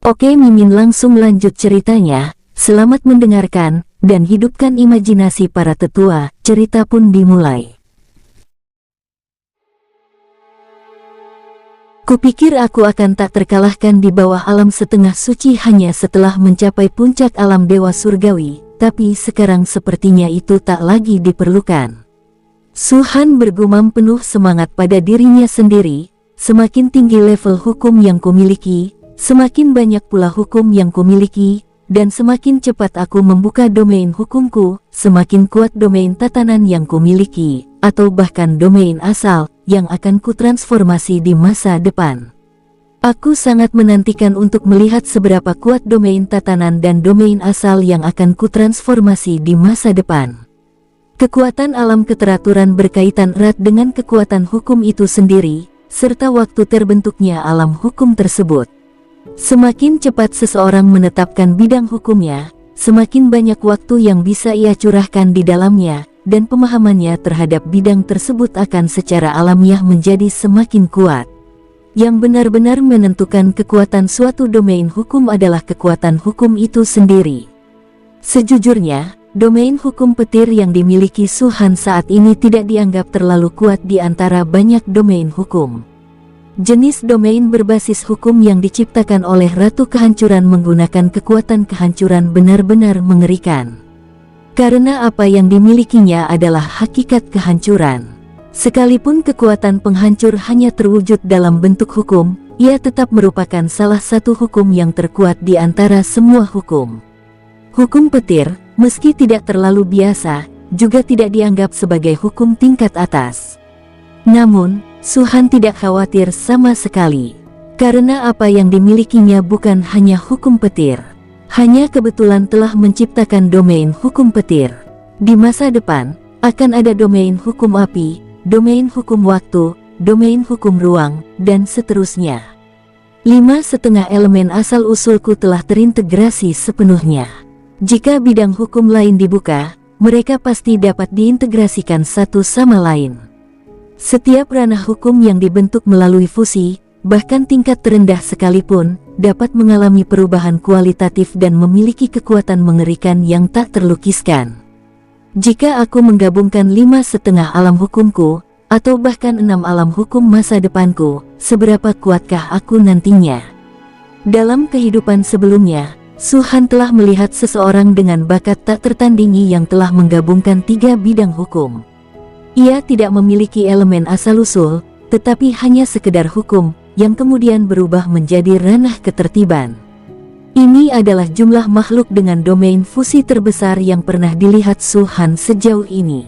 Oke, Mimin langsung lanjut ceritanya. Selamat mendengarkan, dan hidupkan imajinasi para tetua. Cerita pun dimulai. Kupikir aku akan tak terkalahkan di bawah alam setengah suci hanya setelah mencapai puncak alam dewa surgawi, tapi sekarang sepertinya itu tak lagi diperlukan. Su Han bergumam penuh semangat pada dirinya sendiri. Semakin tinggi level hukum yang kumiliki, semakin banyak pula hukum yang kumiliki, dan semakin cepat aku membuka domain hukumku, semakin kuat domain tatanan yang kumiliki, atau bahkan domain asal, yang akan kutransformasi di masa depan. Aku sangat menantikan untuk melihat seberapa kuat domain tatanan dan domain asal yang akan kutransformasi di masa depan. Kekuatan alam keteraturan berkaitan erat dengan kekuatan hukum itu sendiri, serta waktu terbentuknya alam hukum tersebut. Semakin cepat seseorang menetapkan bidang hukumnya, semakin banyak waktu yang bisa ia curahkan di dalamnya, dan pemahamannya terhadap bidang tersebut akan secara alamiah menjadi semakin kuat. Yang benar-benar menentukan kekuatan suatu domain hukum adalah kekuatan hukum itu sendiri. Sejujurnya, domain hukum petir yang dimiliki Su Han saat ini tidak dianggap terlalu kuat di antara banyak domain hukum. Jenis domain berbasis hukum yang diciptakan oleh Ratu Kehancuran menggunakan kekuatan kehancuran benar-benar mengerikan. Karena apa yang dimilikinya adalah hakikat kehancuran. Sekalipun kekuatan penghancur hanya terwujud dalam bentuk hukum, ia tetap merupakan salah satu hukum yang terkuat di antara semua hukum. Hukum petir, meski tidak terlalu biasa, juga tidak dianggap sebagai hukum tingkat atas. Namun, Su Han tidak khawatir sama sekali. Karena apa yang dimilikinya bukan hanya hukum petir. Hanya kebetulan telah menciptakan domain hukum petir. Di masa depan, akan ada domain hukum api, domain hukum waktu, domain hukum ruang, dan seterusnya. 5,5 elemen asal-usulku telah terintegrasi sepenuhnya. Jika bidang hukum lain dibuka, mereka pasti dapat diintegrasikan satu sama lain. Setiap ranah hukum yang dibentuk melalui fusi, bahkan tingkat terendah sekalipun, dapat mengalami perubahan kualitatif dan memiliki kekuatan mengerikan yang tak terlukiskan. Jika aku menggabungkan 5,5 alam hukumku, atau bahkan 6 alam hukum masa depanku, seberapa kuatkah aku nantinya? Dalam kehidupan sebelumnya, Su Han telah melihat seseorang dengan bakat tak tertandingi yang telah menggabungkan 3 bidang hukum. Ia tidak memiliki elemen asal-usul, tetapi hanya sekedar hukum, yang kemudian berubah menjadi ranah ketertiban. Ini adalah jumlah makhluk dengan domain fusi terbesar yang pernah dilihat Su Han sejauh ini.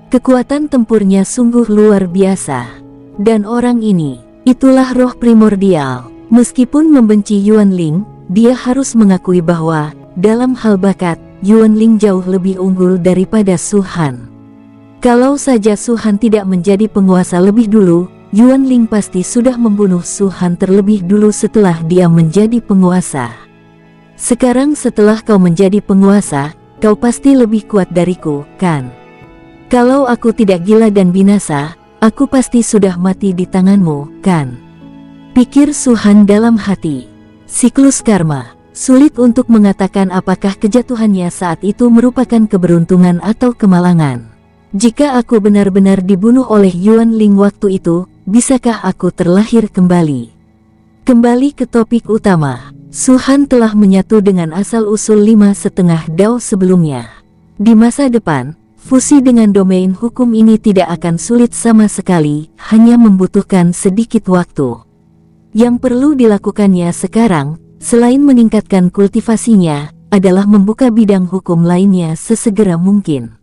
Kekuatan tempurnya sungguh luar biasa. Dan orang ini, itulah roh primordial. Meskipun membenci Yuan Ling, dia harus mengakui bahwa, dalam hal bakat, Yuan Ling jauh lebih unggul daripada Su Han. Kalau saja Su Han tidak menjadi penguasa lebih dulu, Yuan Ling pasti sudah membunuh Su Han terlebih dulu setelah dia menjadi penguasa. Sekarang setelah kau menjadi penguasa, kau pasti lebih kuat dariku, kan? Kalau aku tidak gila dan binasa, aku pasti sudah mati di tanganmu, kan? Pikir Su Han dalam hati. Siklus karma. Sulit untuk mengatakan apakah kejatuhannya saat itu merupakan keberuntungan atau kemalangan. Jika aku benar-benar dibunuh oleh Yuan Ling waktu itu, bisakah aku terlahir kembali? Kembali ke topik utama. Su Han telah menyatu dengan asal-usul 5,5 Dao sebelumnya. Di masa depan, fusi dengan domain hukum ini tidak akan sulit sama sekali, hanya membutuhkan sedikit waktu. Yang perlu dilakukannya sekarang, selain meningkatkan kultivasinya, adalah membuka bidang hukum lainnya sesegera mungkin.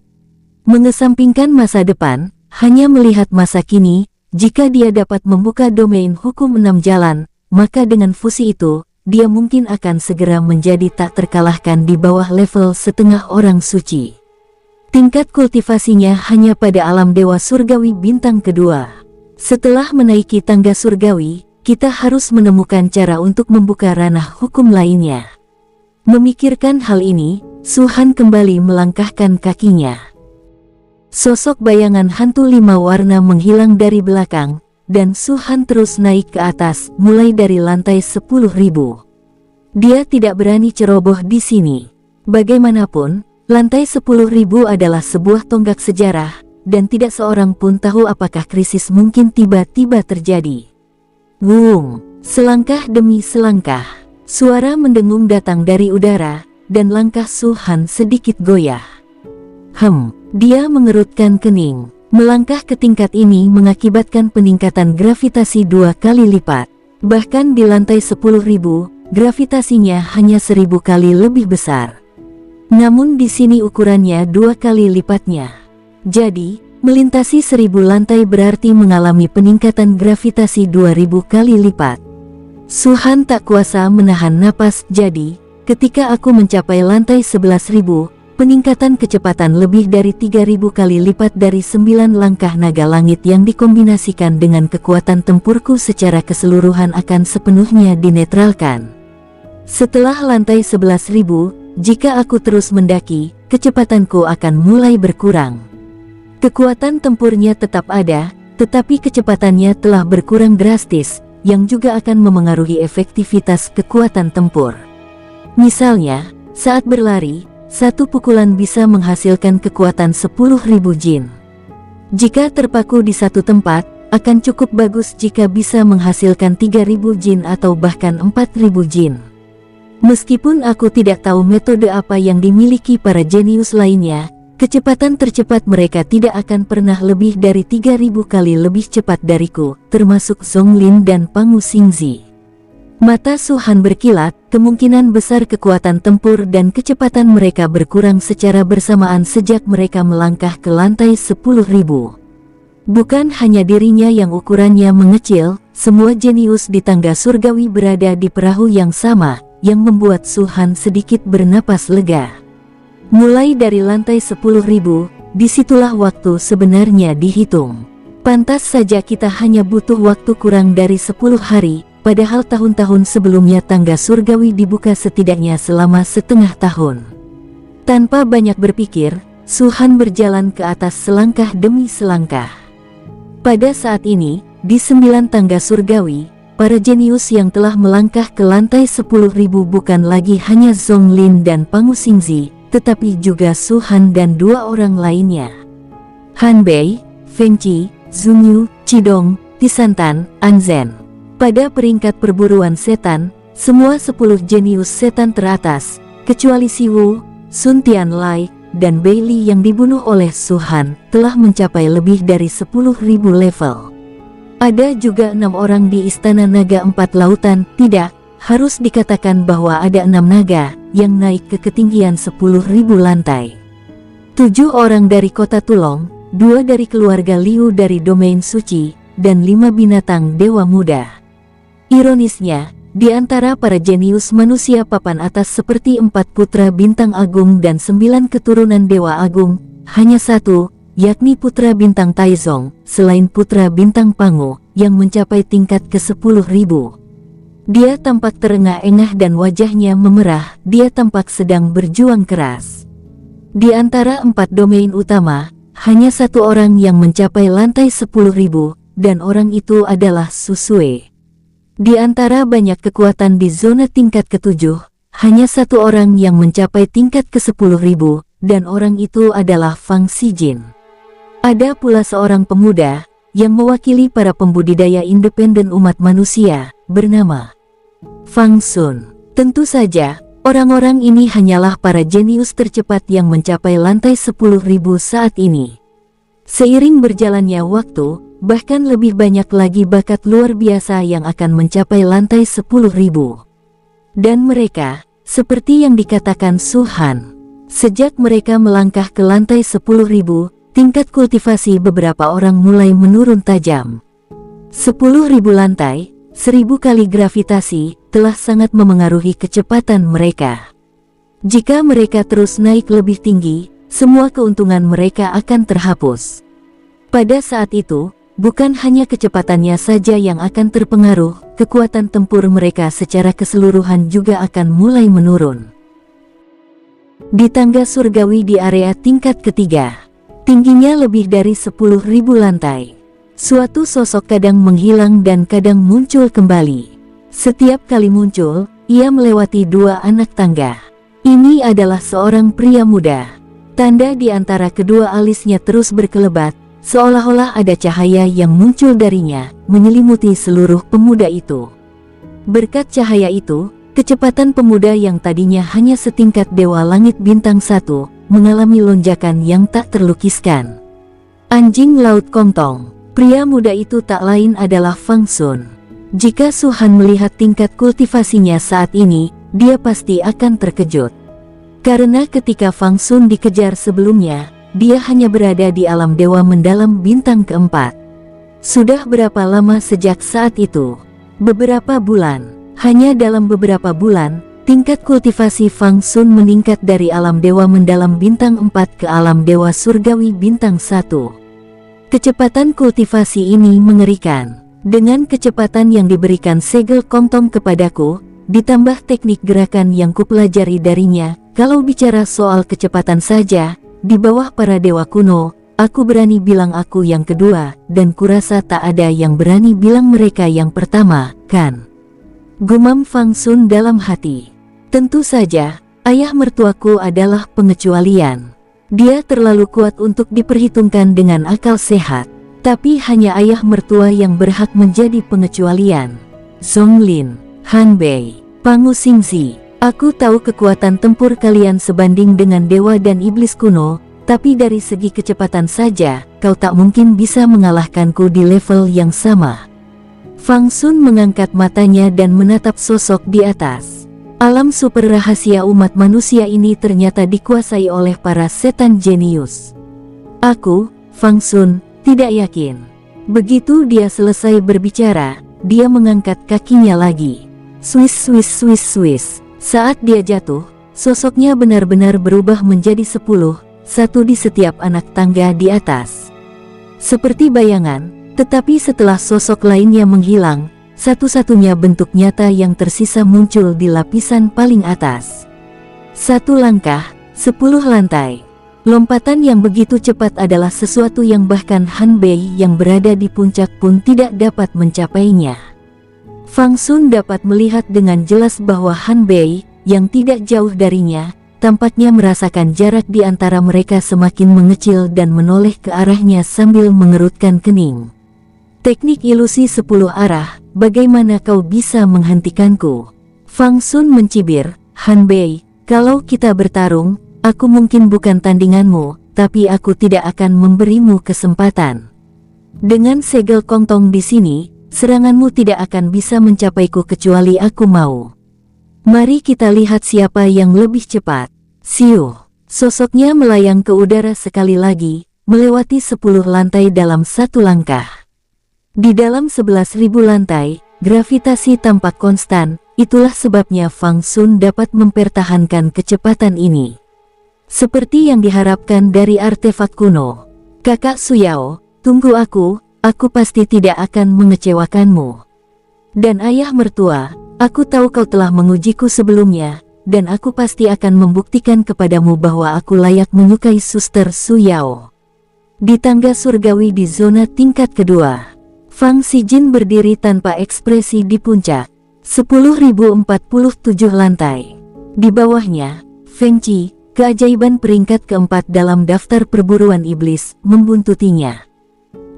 Mengesampingkan masa depan, hanya melihat masa kini. Jika dia dapat membuka domain hukum 6 jalan, maka dengan fusi itu, dia mungkin akan segera menjadi tak terkalahkan di bawah level setengah orang suci. Tingkat kultivasinya hanya pada alam dewa surgawi bintang kedua. Setelah menaiki tangga surgawi, kita harus menemukan cara untuk membuka ranah hukum lainnya. Memikirkan hal ini, Su Han kembali melangkahkan kakinya. Sosok bayangan hantu 5 warna menghilang dari belakang, dan Su Han terus naik ke atas, mulai dari lantai 10.000. Dia tidak berani ceroboh di sini. Bagaimanapun, lantai 10.000 adalah sebuah tonggak sejarah, dan tidak seorang pun tahu apakah krisis mungkin tiba-tiba terjadi. Wung, selangkah demi selangkah, suara mendengung datang dari udara, dan langkah Su Han sedikit goyah. Dia mengerutkan kening. Melangkah ke tingkat ini mengakibatkan peningkatan gravitasi 2 kali lipat. Bahkan di lantai 10.000, gravitasinya hanya 1000 kali lebih besar. Namun di sini ukurannya 2 kali lipatnya. Jadi, melintasi 1000 lantai berarti mengalami peningkatan gravitasi 2000 kali lipat. Su Han tak kuasa menahan napas, jadi, ketika aku mencapai lantai 11.000, peningkatan kecepatan lebih dari 3000 kali lipat dari 9 langkah naga langit yang dikombinasikan dengan kekuatan tempurku secara keseluruhan akan sepenuhnya dinetralkan. Setelah lantai 11.000, jika aku terus mendaki, kecepatanku akan mulai berkurang. Kekuatan tempurnya tetap ada, tetapi kecepatannya telah berkurang drastis, yang juga akan memengaruhi efektivitas kekuatan tempur. Misalnya, saat berlari, satu pukulan bisa menghasilkan kekuatan 10.000 jin. Jika terpaku di satu tempat, akan cukup bagus jika bisa menghasilkan 3.000 jin atau bahkan 4.000 jin. Meskipun aku tidak tahu metode apa yang dimiliki para jenius lainnya, kecepatan tercepat mereka tidak akan pernah lebih dari 3.000 kali lebih cepat dariku, termasuk Zonglin dan Pangu Xingzi. Mata Su Han berkilat, kemungkinan besar kekuatan tempur dan kecepatan mereka berkurang secara bersamaan sejak mereka melangkah ke lantai 10.000. Bukan hanya dirinya yang ukurannya mengecil, semua jenius di tangga surgawi berada di perahu yang sama, yang membuat Su Han sedikit bernapas lega. Mulai dari lantai 10.000, disitulah waktu sebenarnya dihitung. Pantas saja kita hanya butuh waktu kurang dari 10 hari, padahal tahun-tahun sebelumnya tangga surgawi dibuka setidaknya selama setengah tahun. Tanpa banyak berpikir, Su Han berjalan ke atas selangkah demi selangkah. Pada saat ini, di 9 tangga surgawi, para jenius yang telah melangkah ke lantai 10.000 bukan lagi hanya Zonglin dan Pangu Xingzi, tetapi juga Su Han dan 2 orang lainnya. Han Bei, Feng Qi, Zunyu, Qidong, Tisantan, Anzen. Pada peringkat perburuan setan, semua 10 jenius setan teratas, kecuali Si Wu, Sun Tianlai, dan Bei Li yang dibunuh oleh Su Han, telah mencapai lebih dari 10.000 level. Ada juga 6 orang di Istana Naga 4 Lautan, tidak, harus dikatakan bahwa ada 6 naga, yang naik ke ketinggian 10.000 lantai. 7 orang dari kota Tulong, 2 dari keluarga Liu dari domain suci, dan 5 binatang dewa muda. Ironisnya, di antara para jenius manusia papan atas seperti 4 putra bintang agung dan 9 keturunan dewa agung, hanya 1, yakni putra bintang Taizong, selain putra bintang Pangu, yang mencapai tingkat ke 10.000. Dia tampak terengah-engah dan wajahnya memerah, dia tampak sedang berjuang keras. Di antara 4 domain utama, hanya 1 orang yang mencapai lantai 10.000, dan orang itu adalah Su Sue. Di antara banyak kekuatan di zona tingkat ke-7, hanya 1 orang yang mencapai tingkat ke 10.000, dan orang itu adalah Fang Xijin. Ada pula seorang pemuda, yang mewakili para pembudidaya independen umat manusia, bernama Fang Sun. Tentu saja, orang-orang ini hanyalah para jenius tercepat yang mencapai lantai 10.000 saat ini. Seiring berjalannya waktu, bahkan lebih banyak lagi bakat luar biasa yang akan mencapai lantai 10.000. Dan mereka, seperti yang dikatakan Su Han, sejak mereka melangkah ke lantai 10.000, tingkat kultivasi beberapa orang mulai menurun tajam. 10.000 lantai, 1000 kali gravitasi, telah sangat memengaruhi kecepatan mereka. Jika mereka terus naik lebih tinggi, semua keuntungan mereka akan terhapus. Pada saat itu, bukan hanya kecepatannya saja yang akan terpengaruh, kekuatan tempur mereka secara keseluruhan juga akan mulai menurun. Di tangga surgawi di area tingkat ketiga, tingginya lebih dari 10.000 lantai, suatu sosok kadang menghilang dan kadang muncul kembali. Setiap kali muncul, ia melewati dua anak tangga. Ini adalah seorang pria muda. Tanda di antara kedua alisnya terus berkelebat, seolah-olah ada cahaya yang muncul darinya, menyelimuti seluruh pemuda itu. Berkat cahaya itu, kecepatan pemuda yang tadinya hanya setingkat dewa langit bintang 1, mengalami lonjakan yang tak terlukiskan. Anjing laut Kongtong. Pria muda itu tak lain adalah Fang Sun. Jika Su Han melihat tingkat kultivasinya saat ini, dia pasti akan terkejut. Karena ketika Fang Sun dikejar sebelumnya, dia hanya berada di alam dewa mendalam bintang keempat. Sudah berapa lama sejak saat itu? Beberapa bulan. Hanya dalam beberapa bulan, tingkat kultivasi Fang Sun meningkat dari alam dewa mendalam bintang 4 ke alam dewa surgawi bintang 1. Kecepatan kultivasi ini mengerikan. Dengan kecepatan yang diberikan segel Kongtong kepadaku, ditambah teknik gerakan yang kupelajari darinya, kalau bicara soal kecepatan saja, di bawah para dewa kuno, aku berani bilang aku yang kedua, dan kurasa tak ada yang berani bilang mereka yang pertama, kan? Gumam Fang Sun dalam hati. Tentu saja, ayah mertuaku adalah pengecualian. Dia terlalu kuat untuk diperhitungkan dengan akal sehat. Tapi hanya ayah mertua yang berhak menjadi pengecualian. Zonglin, Han Bei, Pangu Xingzi. Aku tahu kekuatan tempur kalian sebanding dengan dewa dan iblis kuno, tapi dari segi kecepatan saja, kau tak mungkin bisa mengalahkanku di level yang sama. Fang Sun mengangkat matanya dan menatap sosok di atas. Alam super rahasia umat manusia ini ternyata dikuasai oleh para setan jenius. Aku, Fang Sun, tidak yakin. Begitu dia selesai berbicara, dia mengangkat kakinya lagi. Swiss Swiss Swiss Swiss. Saat dia jatuh, sosoknya benar-benar berubah menjadi 10, satu di setiap anak tangga di atas. Seperti bayangan, tetapi setelah sosok lainnya menghilang, satu-satunya bentuk nyata yang tersisa muncul di lapisan paling atas. 1 langkah, 10 lantai. Lompatan yang begitu cepat adalah sesuatu yang bahkan Han Bei yang berada di puncak pun tidak dapat mencapainya. Fang Sun dapat melihat dengan jelas bahwa Han Bei, yang tidak jauh darinya, tampaknya merasakan jarak di antara mereka semakin mengecil dan menoleh ke arahnya sambil mengerutkan kening. Teknik ilusi 10 arah, bagaimana kau bisa menghentikanku? Fang Sun mencibir, Han Bei, kalau kita bertarung, aku mungkin bukan tandinganmu, tapi aku tidak akan memberimu kesempatan. Dengan segel Kongtong di sini, seranganmu tidak akan bisa mencapaiku kecuali aku mau. Mari kita lihat siapa yang lebih cepat. Siuh. Sosoknya melayang ke udara sekali lagi, melewati 10 lantai dalam 1 langkah. Di dalam 11.000 lantai, gravitasi tampak konstan, itulah sebabnya Fang Sun dapat mempertahankan kecepatan ini. Seperti yang diharapkan dari artefak kuno. Kakak Suyao, tunggu aku pasti tidak akan mengecewakanmu. Dan ayah mertua, aku tahu kau telah mengujiku sebelumnya, dan aku pasti akan membuktikan kepadamu bahwa aku layak menyukai Suster Suyao. Di tangga surgawi di zona tingkat kedua, Fang Xijin berdiri tanpa ekspresi di puncak, 10.047 lantai. Di bawahnya, Feng Qi, keajaiban peringkat keempat dalam daftar perburuan iblis, membuntutinya.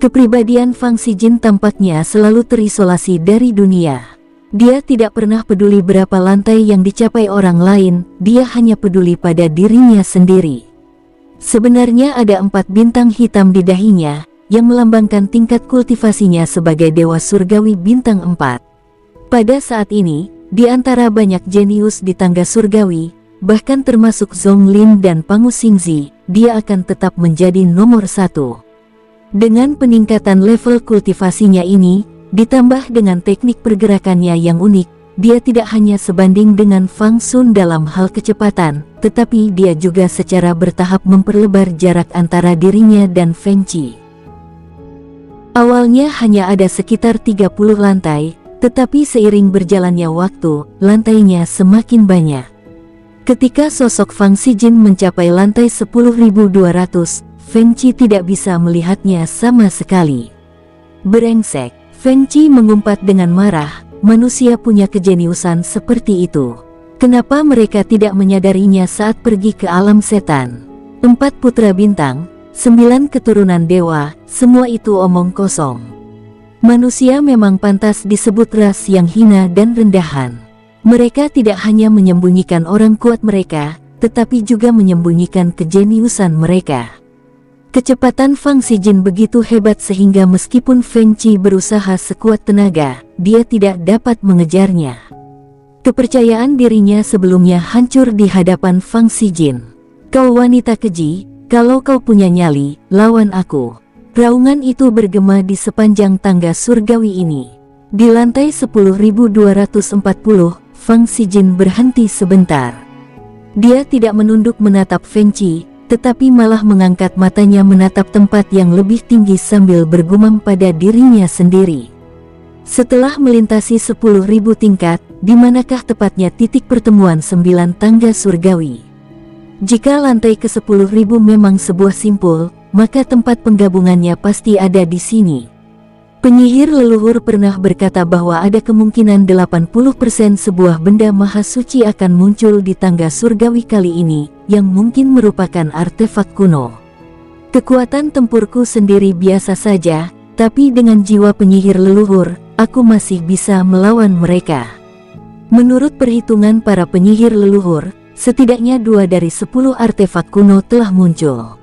Kepribadian Fang Xijin tampaknya selalu terisolasi dari dunia. Dia tidak pernah peduli berapa lantai yang dicapai orang lain, dia hanya peduli pada dirinya sendiri. Sebenarnya ada 4 bintang hitam di dahinya, yang melambangkan tingkat kultivasinya sebagai dewa surgawi bintang 4. Pada saat ini, di antara banyak jenius di tangga surgawi, bahkan termasuk Zonglin dan Pangu Xingzi, dia akan tetap menjadi nomor 1. Dengan peningkatan level kultivasinya ini, ditambah dengan teknik pergerakannya yang unik, dia tidak hanya sebanding dengan Fang Sun dalam hal kecepatan, tetapi dia juga secara bertahap memperlebar jarak antara dirinya dan Feng Qi. Awalnya hanya ada sekitar 30 lantai, tetapi seiring berjalannya waktu, lantainya semakin banyak. Ketika sosok Fang Xijin mencapai lantai 10.200, Feng Qi tidak bisa melihatnya sama sekali. Brengsek, Feng Qi mengumpat dengan marah, manusia punya kejeniusan seperti itu. Kenapa mereka tidak menyadarinya saat pergi ke alam setan? 4 putra bintang, 9 keturunan dewa, semua itu omong kosong. Manusia memang pantas disebut ras yang hina dan rendahan. Mereka tidak hanya menyembunyikan orang kuat mereka, tetapi juga menyembunyikan kejeniusan mereka. Kecepatan Fang Sijin begitu hebat sehingga meskipun Feng Qi berusaha sekuat tenaga, dia tidak dapat mengejarnya. Kepercayaan dirinya sebelumnya hancur di hadapan Fang Sijin. "Kau wanita keji, kalau kau punya nyali, lawan aku." Raungan itu bergema di sepanjang tangga surgawi ini. Di lantai 10.240, Fang Sijin berhenti sebentar. Dia tidak menunduk menatap Feng Qi, tetapi malah mengangkat matanya menatap tempat yang lebih tinggi sambil bergumam pada dirinya sendiri. Setelah melintasi 10.000 tingkat, di manakah tepatnya titik pertemuan 9 tangga surgawi? Jika lantai ke-10.000 memang sebuah simpul, maka tempat penggabungannya pasti ada di sini. Penyihir leluhur pernah berkata bahwa ada kemungkinan 80% sebuah benda maha suci akan muncul di tangga surgawi kali ini, yang mungkin merupakan artefak kuno. Kekuatan tempurku sendiri biasa saja, tapi dengan jiwa penyihir leluhur, aku masih bisa melawan mereka. Menurut perhitungan para penyihir leluhur, setidaknya 2 dari 10 artefak kuno telah muncul.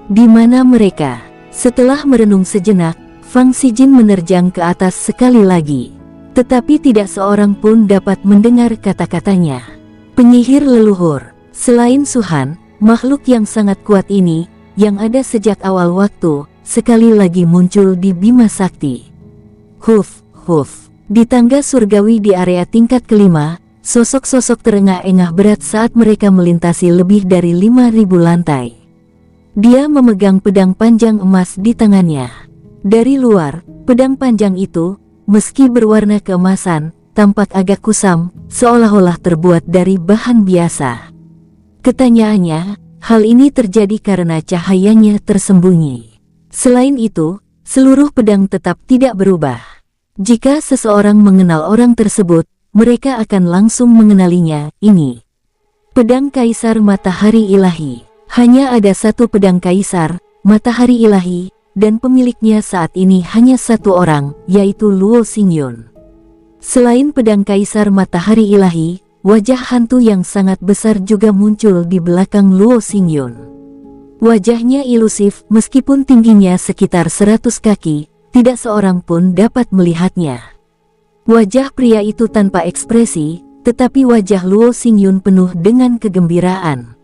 Di mana mereka? Setelah merenung sejenak, Fang Sijin menerjang ke atas sekali lagi. Tetapi tidak seorang pun dapat mendengar kata-katanya. Penyihir leluhur, selain Suhan, makhluk yang sangat kuat ini, yang ada sejak awal waktu, sekali lagi muncul di Bima Sakti. Huf. Di tangga surgawi di area tingkat kelima, sosok-sosok terengah-engah berat saat mereka melintasi lebih dari 5.000 lantai. Dia memegang pedang panjang emas di tangannya. Dari luar, pedang panjang itu, meski berwarna keemasan, tampak agak kusam, seolah-olah terbuat dari bahan biasa. Ketanyaannya, hal ini terjadi karena cahayanya tersembunyi. Selain itu, seluruh pedang tetap tidak berubah. Jika seseorang mengenal orang tersebut, mereka akan langsung mengenalinya. Ini pedang Kaisar Matahari Ilahi. Hanya ada satu pedang Kaisar Matahari Ilahi, dan pemiliknya saat ini hanya satu orang, yaitu Luo Xingyun. Selain pedang Kaisar Matahari Ilahi, wajah hantu yang sangat besar juga muncul di belakang Luo Xingyun. Wajahnya ilusif, meskipun tingginya sekitar 100 kaki, tidak seorang pun dapat melihatnya. Wajah pria itu tanpa ekspresi, tetapi wajah Luo Xingyun penuh dengan kegembiraan.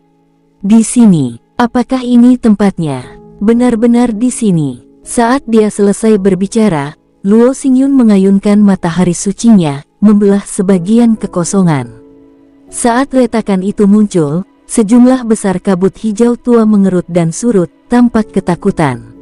Di sini, apakah ini tempatnya? Benar-benar di sini. Saat dia selesai berbicara, Luo Xingyun mengayunkan matahari sucinya, membelah sebagian kekosongan. Saat retakan itu muncul, sejumlah besar kabut hijau tua mengerut dan surut, tampak ketakutan.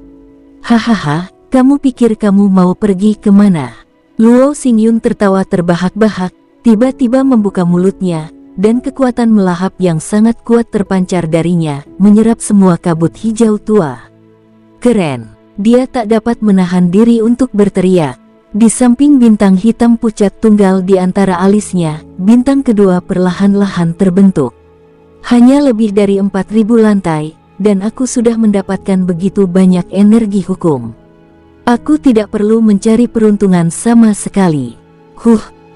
"Hahaha, kamu pikir kamu mau pergi kemana?" Luo Xingyun tertawa terbahak-bahak, tiba-tiba membuka mulutnya, dan kekuatan melahap yang sangat kuat terpancar darinya, menyerap semua kabut hijau tua. Keren! Dia tak dapat menahan diri untuk berteriak. Di samping bintang hitam pucat tunggal di antara alisnya, bintang kedua perlahan-lahan terbentuk. Hanya lebih dari 4.000 lantai, dan aku sudah mendapatkan begitu banyak energi hukum. Aku tidak perlu mencari peruntungan sama sekali.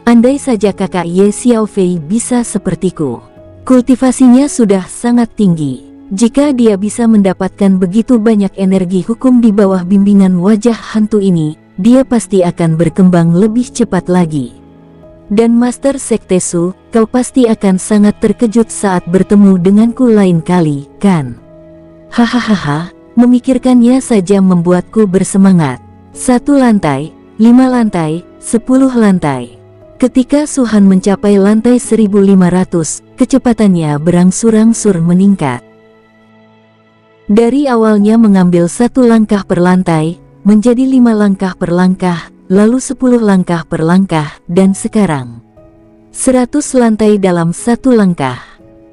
Andai saja kakak Ye Xiaofei bisa sepertiku. Kultivasinya sudah sangat tinggi. Jika dia bisa mendapatkan begitu banyak energi hukum di bawah bimbingan wajah hantu ini, dia pasti akan berkembang lebih cepat lagi. Dan Master Sekte Su, kau pasti akan sangat terkejut saat bertemu denganku lain kali, kan? Hahaha, memikirkannya saja membuatku bersemangat. 1 lantai, 5 lantai, 10 lantai. Ketika Suhan mencapai lantai 1500, kecepatannya berangsur-angsur meningkat. Dari awalnya mengambil 1 langkah per lantai, menjadi 5 langkah per langkah, lalu 10 langkah per langkah, dan sekarang 100 lantai dalam 1 langkah.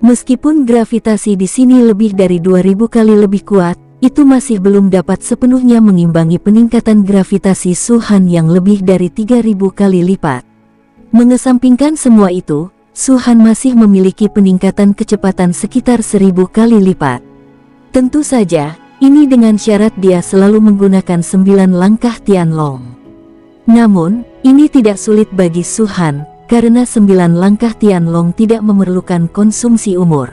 Meskipun gravitasi di sini lebih dari 2000 kali lebih kuat, itu masih belum dapat sepenuhnya mengimbangi peningkatan gravitasi Suhan yang lebih dari 3000 kali lipat. Mengesampingkan semua itu, Su-han masih memiliki peningkatan kecepatan sekitar 1000 kali lipat. Tentu saja, ini dengan syarat dia selalu menggunakan 9 langkah Tianlong. Namun, ini tidak sulit bagi Su-han, karena 9 langkah Tianlong tidak memerlukan konsumsi umur.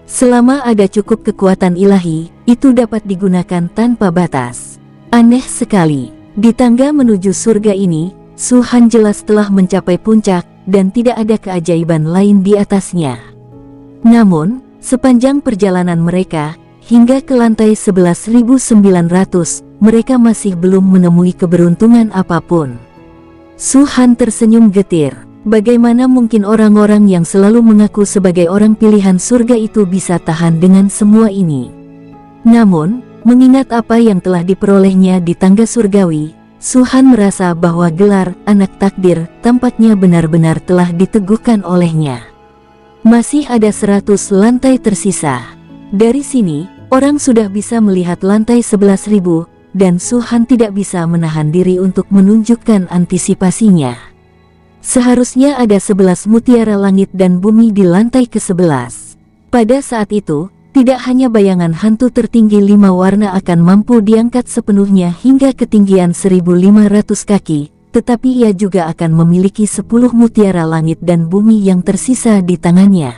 Selama ada cukup kekuatan ilahi, itu dapat digunakan tanpa batas. Aneh sekali, di tangga menuju surga ini, Su-han jelas telah mencapai puncak, dan tidak ada keajaiban lain di atasnya. Namun, sepanjang perjalanan mereka, hingga ke lantai 11.900, mereka masih belum menemui keberuntungan apapun. Su-han tersenyum getir. Bagaimana mungkin orang-orang yang selalu mengaku sebagai orang pilihan surga itu bisa tahan dengan semua ini? Namun, mengingat apa yang telah diperolehnya di tangga surgawi, Su-han merasa bahwa gelar anak takdir tampaknya benar-benar telah diteguhkan olehnya. Masih ada 100 lantai tersisa. Dari sini, orang sudah bisa melihat lantai 11.000, dan Su-han tidak bisa menahan diri untuk menunjukkan antisipasinya. Seharusnya ada 11 mutiara langit dan bumi di lantai ke-11. Pada saat itu, tidak hanya bayangan hantu tertinggi 5 warna akan mampu diangkat sepenuhnya hingga ketinggian 1.500 kaki, tetapi ia juga akan memiliki 10 mutiara langit dan bumi yang tersisa di tangannya.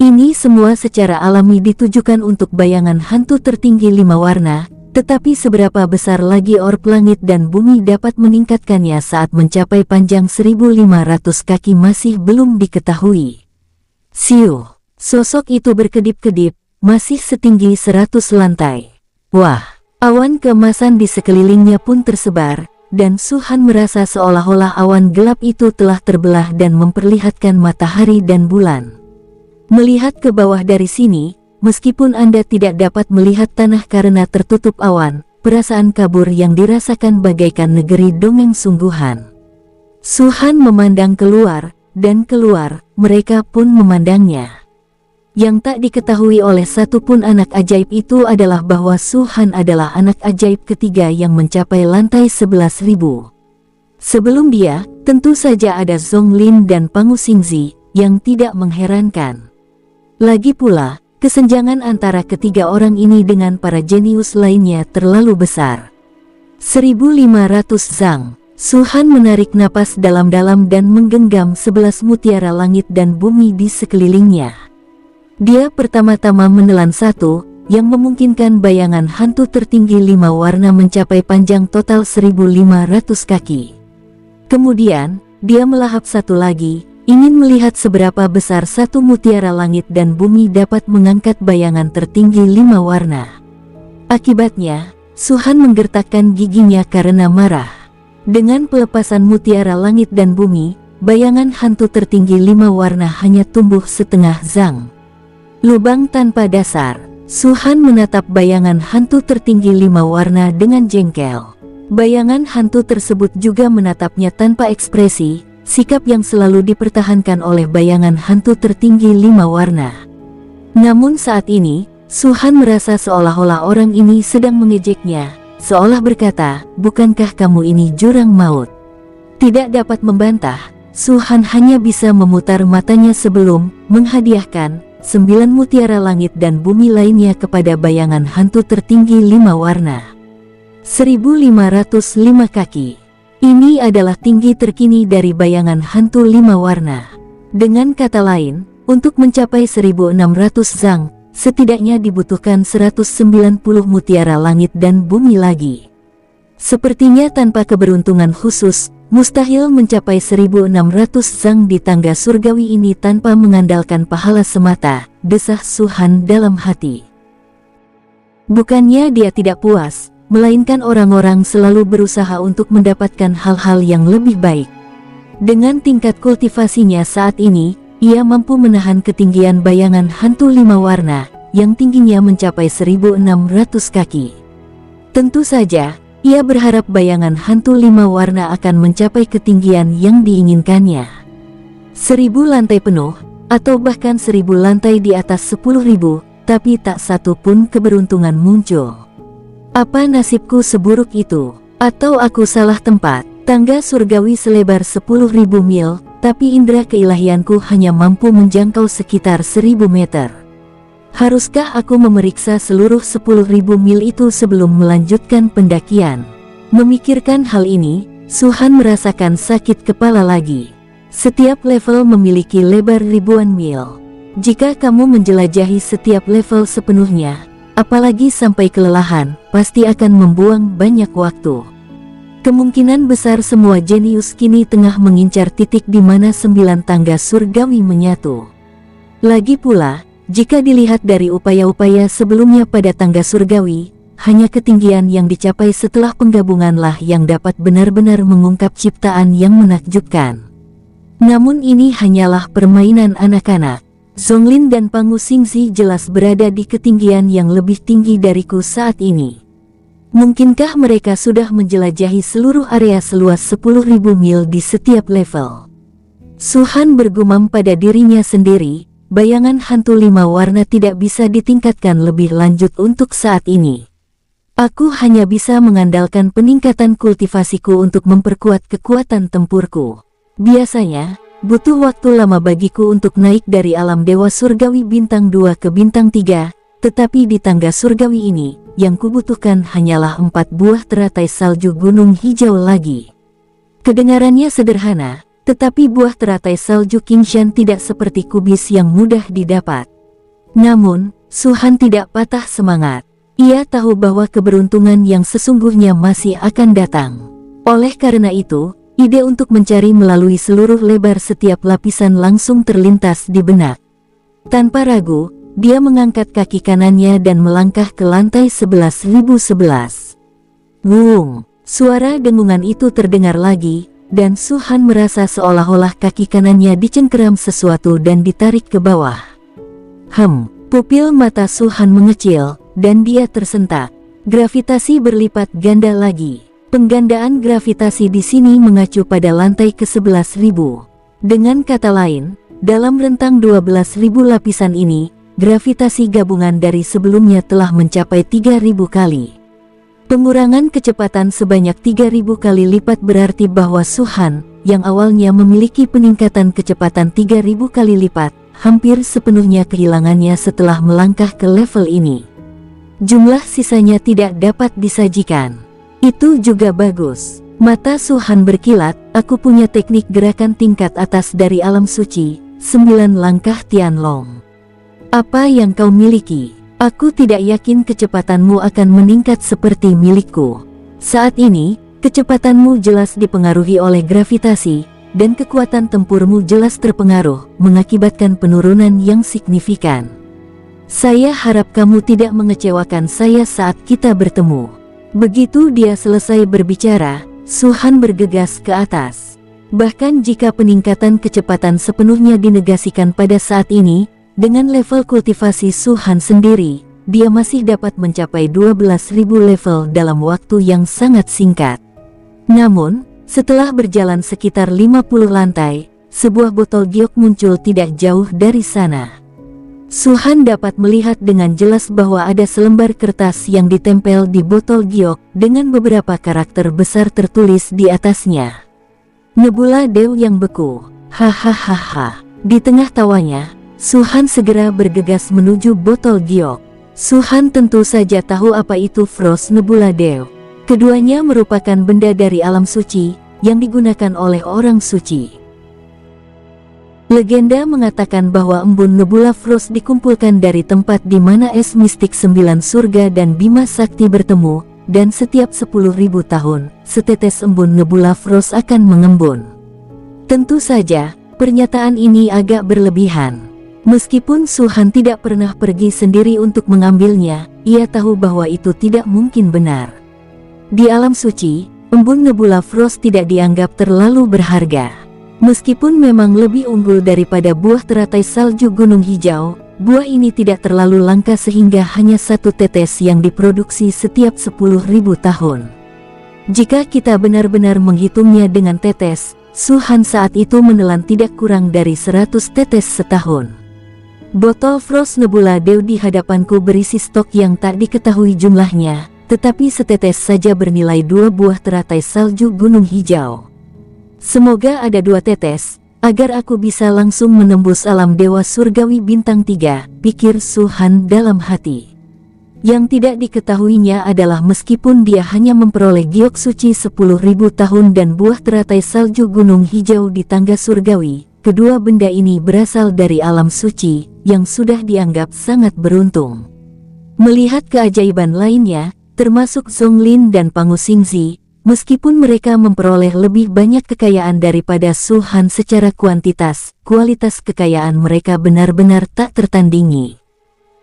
Ini semua secara alami ditujukan untuk bayangan hantu tertinggi 5 warna, tetapi seberapa besar lagi orb langit dan bumi dapat meningkatkannya saat mencapai panjang 1.500 kaki masih belum diketahui. Siu, sosok itu berkedip-kedip, masih setinggi 100 lantai. Wah, awan keemasan di sekelilingnya pun tersebar, dan Su-han merasa seolah-olah awan gelap itu telah terbelah dan memperlihatkan matahari dan bulan. Melihat ke bawah dari sini, meskipun Anda tidak dapat melihat tanah karena tertutup awan, perasaan kabur yang dirasakan bagaikan negeri dongeng sungguhan. Su-han memandang keluar, dan keluar, mereka pun memandangnya. Yang tak diketahui oleh satupun anak ajaib itu adalah bahwa Su-han adalah anak ajaib ketiga yang mencapai lantai 11.000. Sebelum dia, tentu saja ada Zonglin dan Pangu Xingzi, yang tidak mengherankan. Lagi pula, kesenjangan antara ketiga orang ini dengan para jenius lainnya terlalu besar. 1.500 zang. Su-han menarik napas dalam-dalam dan menggenggam 11 mutiara langit dan bumi di sekelilingnya. Dia pertama-tama menelan satu, yang memungkinkan bayangan hantu tertinggi 5 warna mencapai panjang total 1.500 kaki. Kemudian, dia melahap satu lagi, ingin melihat seberapa besar satu mutiara langit dan bumi dapat mengangkat bayangan tertinggi 5 warna. Akibatnya, Su-han menggertakkan giginya karena marah. Dengan pelepasan mutiara langit dan bumi, bayangan hantu tertinggi 5 warna hanya tumbuh setengah zang. Lubang tanpa dasar. Su-han menatap bayangan hantu tertinggi 5 warna dengan jengkel. Bayangan hantu tersebut juga menatapnya tanpa ekspresi, sikap yang selalu dipertahankan oleh bayangan hantu tertinggi 5 warna. Namun saat ini, Su-han merasa seolah-olah orang ini sedang mengejeknya, seolah berkata, "Bukankah kamu ini jurang maut?" Tidak dapat membantah, Su-han hanya bisa memutar matanya sebelum menghadiahkan 9 mutiara langit dan bumi lainnya kepada bayangan hantu tertinggi 5 warna. 1.505 kaki. Ini adalah tinggi terkini dari bayangan hantu 5 warna. Dengan kata lain, untuk mencapai 1.600 zang, setidaknya dibutuhkan 190 mutiara langit dan bumi lagi. Sepertinya tanpa keberuntungan khusus, mustahil mencapai 1.600 zang di tangga surgawi ini tanpa mengandalkan pahala semata, desah Su-han dalam hati. Bukannya dia tidak puas, melainkan orang-orang selalu berusaha untuk mendapatkan hal-hal yang lebih baik. Dengan tingkat kultivasinya saat ini, ia mampu menahan ketinggian bayangan hantu 5 warna, yang tingginya mencapai 1.600 kaki. Tentu saja, ia berharap bayangan hantu 5 warna akan mencapai ketinggian yang diinginkannya. 1.000 lantai penuh, atau bahkan 1.000 lantai di atas 10.000, tapi tak satu pun keberuntungan muncul. Apa nasibku seburuk itu? Atau aku salah tempat? Tangga surgawi selebar 10.000 mil, tapi indera keilahianku hanya mampu menjangkau sekitar 1.000 meter. Haruskah aku memeriksa seluruh 10.000 mil itu sebelum melanjutkan pendakian? Memikirkan hal ini, Suhan merasakan sakit kepala lagi. Setiap level memiliki lebar ribuan mil. Jika kamu menjelajahi setiap level sepenuhnya, apalagi sampai kelelahan, pasti akan membuang banyak waktu. Kemungkinan besar semua jenius kini tengah mengincar titik di mana 9 tangga surgawi menyatu. Lagi pula, jika dilihat dari upaya-upaya sebelumnya pada tangga surgawi, hanya ketinggian yang dicapai setelah penggabunganlah yang dapat benar-benar mengungkap ciptaan yang menakjubkan. Namun ini hanyalah permainan anak-anak. Zonglin dan Pangu Xingzi jelas berada di ketinggian yang lebih tinggi dariku saat ini. Mungkinkah mereka sudah menjelajahi seluruh area seluas 10.000 mil di setiap level? Suhan bergumam pada dirinya sendiri, bayangan hantu 5 warna tidak bisa ditingkatkan lebih lanjut untuk saat ini. Aku hanya bisa mengandalkan peningkatan kultivasiku untuk memperkuat kekuatan tempurku. Biasanya, butuh waktu lama bagiku untuk naik dari alam dewa surgawi bintang 2 ke bintang 3, tetapi di tangga surgawi ini, yang kubutuhkan hanyalah 4 buah teratai salju gunung hijau lagi. Kedengarannya sederhana, tetapi buah teratai salju Qingshan tidak seperti kubis yang mudah didapat. Namun, Suhan tidak patah semangat. Ia tahu bahwa keberuntungan yang sesungguhnya masih akan datang. Oleh karena itu, ide untuk mencari melalui seluruh lebar setiap lapisan langsung terlintas di benak. Tanpa ragu, dia mengangkat kaki kanannya dan melangkah ke lantai 11.011. Wung! Suara dengungan itu terdengar lagi, dan Suhan merasa seolah-olah kaki kanannya dicengkeram sesuatu dan ditarik ke bawah. Pupil mata Suhan mengecil, dan dia tersentak. Gravitasi berlipat ganda lagi. Penggandaan gravitasi di sini mengacu pada lantai ke-11.000. Dengan kata lain, dalam rentang 12.000 lapisan ini, gravitasi gabungan dari sebelumnya telah mencapai 3.000 kali. Pengurangan kecepatan sebanyak 3.000 kali lipat berarti bahwa Suhan, yang awalnya memiliki peningkatan kecepatan 3.000 kali lipat, hampir sepenuhnya kehilangannya setelah melangkah ke level ini. Jumlah sisanya tidak dapat disajikan. Itu juga bagus. Mata Suhan berkilat, aku punya teknik gerakan tingkat atas dari alam suci, 9 langkah Tianlong. Apa yang kau miliki? Aku tidak yakin kecepatanmu akan meningkat seperti milikku. Saat ini, kecepatanmu jelas dipengaruhi oleh gravitasi, dan kekuatan tempurmu jelas terpengaruh, mengakibatkan penurunan yang signifikan. Saya harap kamu tidak mengecewakan saya saat kita bertemu. Begitu dia selesai berbicara, Suhan bergegas ke atas. Bahkan jika peningkatan kecepatan sepenuhnya dinegasikan pada saat ini, dengan level kultivasi Suhan sendiri, dia masih dapat mencapai 12.000 level dalam waktu yang sangat singkat. Namun, setelah berjalan sekitar 50 lantai, sebuah botol giok muncul tidak jauh dari sana. Suhan dapat melihat dengan jelas bahwa ada selembar kertas yang ditempel di botol giok dengan beberapa karakter besar tertulis di atasnya. Nebula Dew yang beku. Hahaha. Di tengah tawanya, Suhan segera bergegas menuju botol giok. Suhan tentu saja tahu apa itu Frost Nebula Dew. Keduanya merupakan benda dari alam suci yang digunakan oleh orang suci. Legenda mengatakan bahwa embun nebula Frost dikumpulkan dari tempat di mana es mistik 9 surga dan Bima Sakti bertemu, dan setiap 10.000 tahun, setetes embun nebula Frost akan mengembun. Tentu saja, pernyataan ini agak berlebihan. Meskipun Suhan tidak pernah pergi sendiri untuk mengambilnya, ia tahu bahwa itu tidak mungkin benar. Di alam suci, embun nebula Frost tidak dianggap terlalu berharga. Meskipun memang lebih unggul daripada buah teratai salju gunung hijau, buah ini tidak terlalu langka sehingga hanya satu tetes yang diproduksi setiap 10.000 tahun. Jika kita benar-benar menghitungnya dengan tetes, Suhan saat itu menelan tidak kurang dari 100 tetes setahun. Botol Frost Nebula Dew di hadapanku berisi stok yang tak diketahui jumlahnya, tetapi setetes saja bernilai 2 buah teratai salju gunung hijau. Semoga ada 2 tetes, agar aku bisa langsung menembus alam dewa surgawi bintang 3, pikir Su Han dalam hati. Yang tidak diketahuinya adalah meskipun dia hanya memperoleh giok suci 10.000 tahun dan buah teratai salju gunung hijau di tangga surgawi, kedua benda ini berasal dari alam suci, yang sudah dianggap sangat beruntung. Melihat keajaiban lainnya, termasuk Zonglin dan Pangu Xingzi, meskipun mereka memperoleh lebih banyak kekayaan daripada Su Han secara kuantitas, kualitas kekayaan mereka benar-benar tak tertandingi.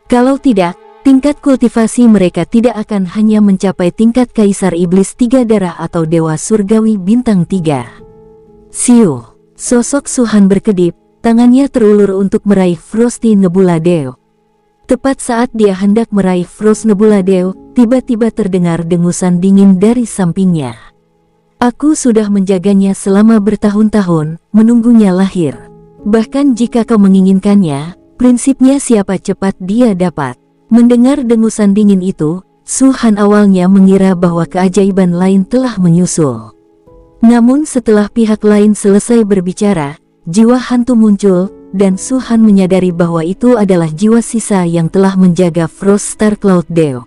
Kalau tidak, tingkat kultivasi mereka tidak akan hanya mencapai tingkat Kaisar Iblis 3 Darah atau Dewa Surgawi Bintang 3. Siu, sosok Su Han berkedip, tangannya terulur untuk meraih Frosty Nebula Deo. Tepat saat dia hendak meraih Frost Nebula Deo, tiba-tiba terdengar dengusan dingin dari sampingnya. Aku sudah menjaganya selama bertahun-tahun, menunggunya lahir. Bahkan jika kau menginginkannya, prinsipnya siapa cepat dia dapat. Mendengar dengusan dingin itu, Su Han awalnya mengira bahwa keajaiban lain telah menyusul. Namun setelah pihak lain selesai berbicara, jiwa hantu muncul, dan Su Han menyadari bahwa itu adalah jiwa sisa yang telah menjaga Frost Star Cloud Deo.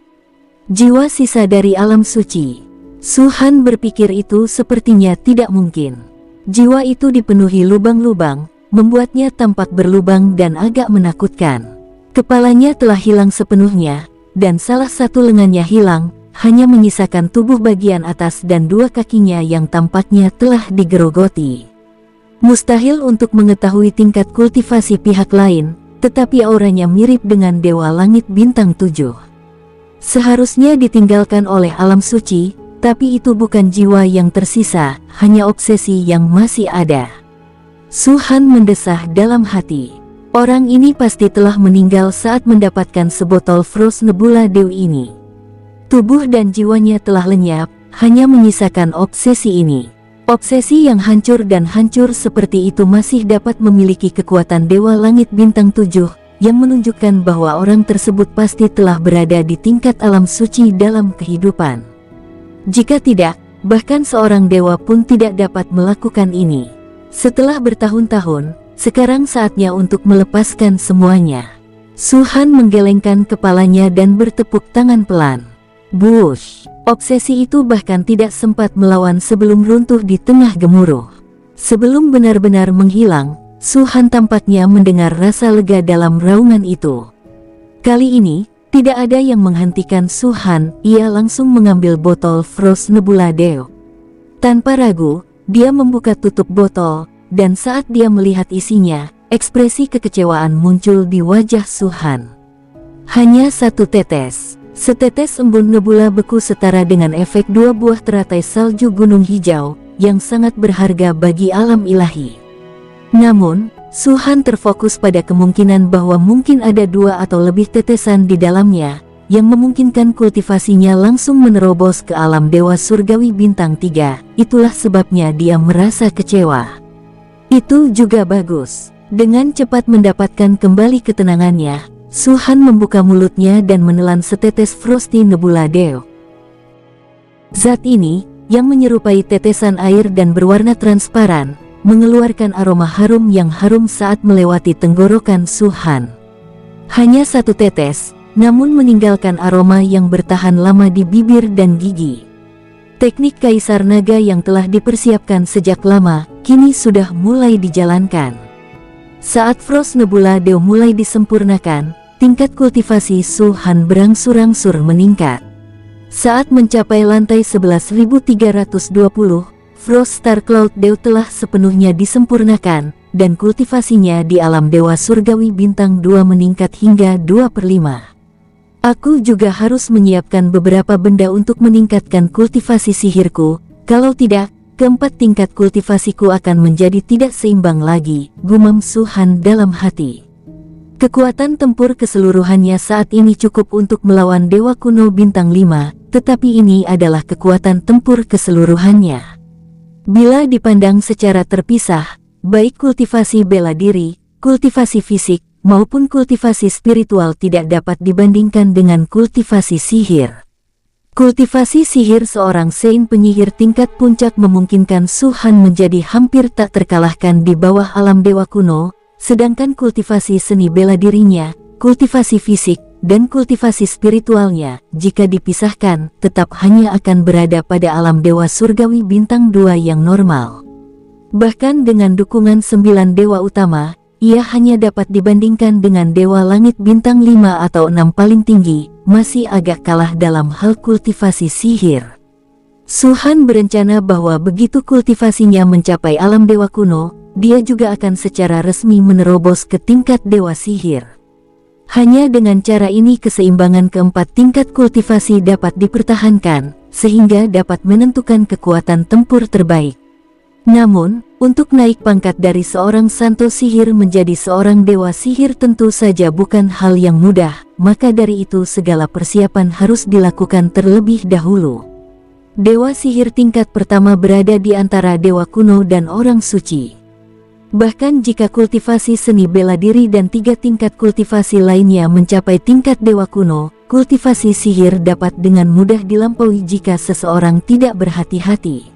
Jiwa sisa dari alam suci. Su Han berpikir itu sepertinya tidak mungkin. Jiwa itu dipenuhi lubang-lubang, membuatnya tampak berlubang dan agak menakutkan. Kepalanya telah hilang sepenuhnya, dan salah satu lengannya hilang, hanya menyisakan tubuh bagian atas dan 2 kakinya yang tampaknya telah digerogoti. Mustahil untuk mengetahui tingkat kultivasi pihak lain, tetapi auranya mirip dengan Dewa Langit Bintang 7. Seharusnya ditinggalkan oleh alam suci, tapi itu bukan jiwa yang tersisa, hanya obsesi yang masih ada. Su Han mendesah dalam hati. Orang ini pasti telah meninggal saat mendapatkan sebotol Frost Nebula Deo ini. Tubuh dan jiwanya telah lenyap, hanya menyisakan obsesi ini. Obsesi yang hancur dan hancur seperti itu masih dapat memiliki kekuatan Dewa Langit Bintang 7, yang menunjukkan bahwa orang tersebut pasti telah berada di tingkat alam suci dalam kehidupan. Jika tidak, bahkan seorang dewa pun tidak dapat melakukan ini. Setelah bertahun-tahun, sekarang saatnya untuk melepaskan semuanya. Su Han menggelengkan kepalanya dan bertepuk tangan pelan. Bush! Obsesi itu bahkan tidak sempat melawan sebelum runtuh di tengah gemuruh. Sebelum benar-benar menghilang, Su Han tampaknya mendengar rasa lega dalam raungan itu. Kali ini, tidak ada yang menghentikan Su Han, ia langsung mengambil botol Frost Nebula Deo. Tanpa ragu, dia membuka tutup botol, dan saat dia melihat isinya, ekspresi kekecewaan muncul di wajah Su Han. Hanya 1 tetes. Setetes embun nebula beku setara dengan efek 2 buah teratai salju gunung hijau, yang sangat berharga bagi alam ilahi. Namun, Su Han terfokus pada kemungkinan bahwa mungkin ada 2 atau lebih tetesan di dalamnya, yang memungkinkan kultivasinya langsung menerobos ke alam dewa surgawi bintang 3, itulah sebabnya dia merasa kecewa. Itu juga bagus. Dengan cepat mendapatkan kembali ketenangannya, Su Han membuka mulutnya dan menelan setetes Frosty Nebula Deo. Zat ini, yang menyerupai tetesan air dan berwarna transparan, mengeluarkan aroma harum yang harum saat melewati tenggorokan Su Han. Hanya 1 tetes, namun meninggalkan aroma yang bertahan lama di bibir dan gigi. Teknik Kaisar Naga yang telah dipersiapkan sejak lama, kini sudah mulai dijalankan. Saat Frost Nebula Deo mulai disempurnakan, tingkat kultivasi Su Han berangsur-angsur meningkat. Saat mencapai lantai 11.320, Frost Star Cloud Deo telah sepenuhnya disempurnakan, dan kultivasinya di alam dewa surgawi bintang 2 meningkat hingga 2/5. Aku juga harus menyiapkan beberapa benda untuk meningkatkan kultivasi sihirku, kalau tidak, keempat tingkat kultivasiku akan menjadi tidak seimbang lagi, gumam Su Han dalam hati. Kekuatan tempur keseluruhannya saat ini cukup untuk melawan Dewa Kuno Bintang 5, tetapi ini adalah kekuatan tempur keseluruhannya. Bila dipandang secara terpisah, baik kultivasi bela diri, kultivasi fisik, maupun kultivasi spiritual tidak dapat dibandingkan dengan kultivasi sihir. Kultivasi sihir seorang Sein penyihir tingkat puncak memungkinkan Su Han menjadi hampir tak terkalahkan di bawah alam dewa kuno, sedangkan kultivasi seni bela dirinya, kultivasi fisik, dan kultivasi spiritualnya, jika dipisahkan, tetap hanya akan berada pada alam dewa surgawi bintang 2 yang normal. Bahkan dengan dukungan 9 dewa utama, ia hanya dapat dibandingkan dengan dewa langit bintang 5 atau 6 paling tinggi, masih agak kalah dalam hal kultivasi sihir. Su Han berencana bahwa begitu kultivasinya mencapai alam dewa kuno, dia juga akan secara resmi menerobos ke tingkat dewa sihir. Hanya dengan cara ini keseimbangan keempat tingkat kultivasi dapat dipertahankan, sehingga dapat menentukan kekuatan tempur terbaik. Namun, untuk naik pangkat dari seorang santo sihir menjadi seorang dewa sihir tentu saja bukan hal yang mudah, maka dari itu segala persiapan harus dilakukan terlebih dahulu. Dewa sihir tingkat pertama berada di antara dewa kuno dan orang suci. Bahkan jika kultivasi seni bela diri dan 3 tingkat kultivasi lainnya mencapai tingkat dewa kuno, kultivasi sihir dapat dengan mudah dilampaui jika seseorang tidak berhati-hati.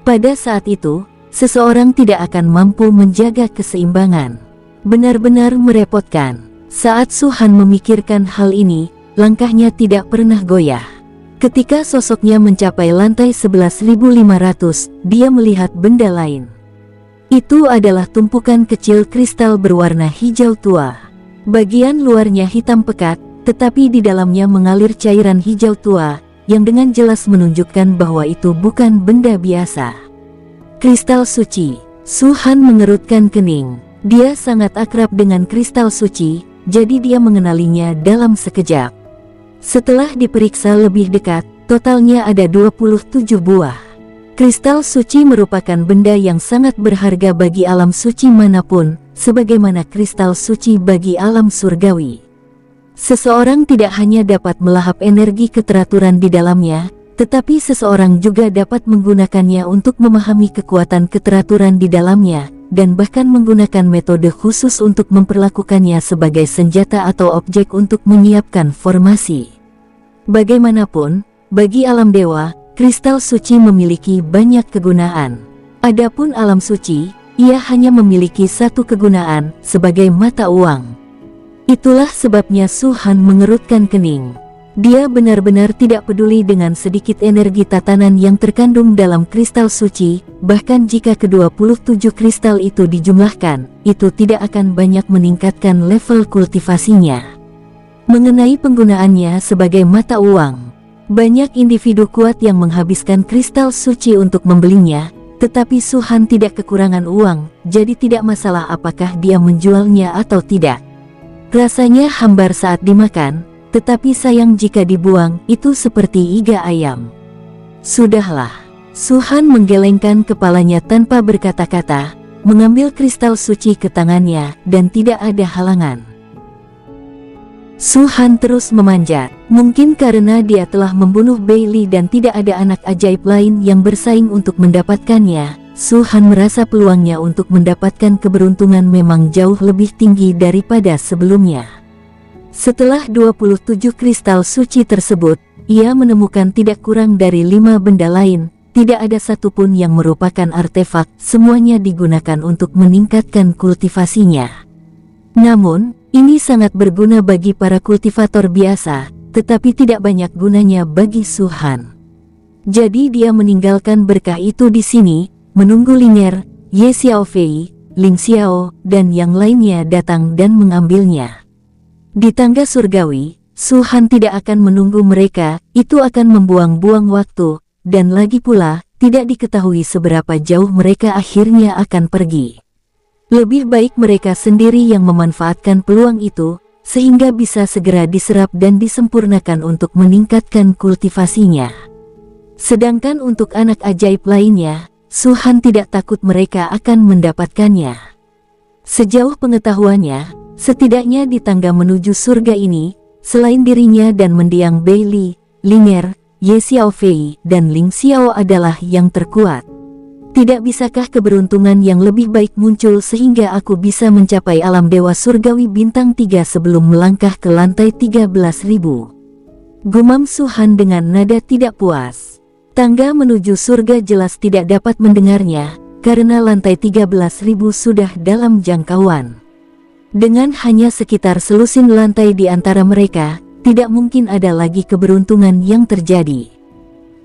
Pada saat itu, seseorang tidak akan mampu menjaga keseimbangan. Benar-benar merepotkan. Saat Su Han memikirkan hal ini, langkahnya tidak pernah goyah. Ketika sosoknya mencapai lantai 11.500, dia melihat benda lain. Itu adalah tumpukan kecil kristal berwarna hijau tua. Bagian luarnya hitam pekat, tetapi di dalamnya mengalir cairan hijau tua, yang dengan jelas menunjukkan bahwa itu bukan benda biasa. Kristal suci. Su Han mengerutkan kening. Dia sangat akrab dengan kristal suci, jadi dia mengenalinya dalam sekejap. Setelah diperiksa lebih dekat, totalnya ada 27 buah. Kristal suci merupakan benda yang sangat berharga bagi alam suci manapun, sebagaimana kristal suci bagi alam surgawi. Seseorang tidak hanya dapat melahap energi keteraturan di dalamnya, tetapi seseorang juga dapat menggunakannya untuk memahami kekuatan keteraturan di dalamnya, dan bahkan menggunakan metode khusus untuk memperlakukannya sebagai senjata atau objek untuk menyiapkan formasi. Bagaimanapun, bagi alam dewa, kristal suci memiliki banyak kegunaan. Adapun alam suci, ia hanya memiliki satu kegunaan, sebagai mata uang. Itulah sebabnya Su Han mengerutkan kening. Dia benar-benar tidak peduli dengan sedikit energi tatanan yang terkandung dalam kristal suci, bahkan jika ke-27 kristal itu dijumlahkan, itu tidak akan banyak meningkatkan level kultivasinya. Mengenai penggunaannya sebagai mata uang, banyak individu kuat yang menghabiskan kristal suci untuk membelinya, tetapi Su Han tidak kekurangan uang, jadi tidak masalah apakah dia menjualnya atau tidak. Rasanya hambar saat dimakan, tetapi sayang jika dibuang, itu seperti iga ayam. Sudahlah. Su Han menggelengkan kepalanya tanpa berkata-kata, mengambil kristal suci ke tangannya, dan tidak ada halangan. Su Han terus memanjat. Mungkin karena dia telah membunuh Bailey dan tidak ada anak ajaib lain yang bersaing untuk mendapatkannya, Su Han merasa peluangnya untuk mendapatkan keberuntungan memang jauh lebih tinggi daripada sebelumnya. Setelah 27 kristal suci tersebut, ia menemukan tidak kurang dari 5 benda lain, tidak ada satupun yang merupakan artefak, semuanya digunakan untuk meningkatkan kultivasinya. Namun, ini sangat berguna bagi para kultivator biasa, tetapi tidak banyak gunanya bagi Su Han. Jadi dia meninggalkan berkah itu di sini, menunggu Ling'er, Ye Xiaofei, Ling Xiao, dan yang lainnya datang dan mengambilnya. Di tangga surgawi, Su Han tidak akan menunggu mereka, itu akan membuang-buang waktu, dan lagi pula, tidak diketahui seberapa jauh mereka akhirnya akan pergi. Lebih baik mereka sendiri yang memanfaatkan peluang itu, sehingga bisa segera diserap dan disempurnakan untuk meningkatkan kultivasinya. Sedangkan untuk anak ajaib lainnya, Su Han tidak takut mereka akan mendapatkannya. Sejauh pengetahuannya, setidaknya di tangga menuju surga ini, selain dirinya dan mendiang Bailey, Ling'er, Ye Xiaofei, dan Ling Xiao adalah yang terkuat. Tidak bisakah keberuntungan yang lebih baik muncul sehingga aku bisa mencapai alam dewa surgawi bintang 3 sebelum melangkah ke lantai 13.000? Gumam Su-han dengan nada tidak puas. Tangga menuju surga jelas tidak dapat mendengarnya, karena lantai 13.000 sudah dalam jangkauan. Dengan hanya sekitar selusin lantai di antara mereka, tidak mungkin ada lagi keberuntungan yang terjadi.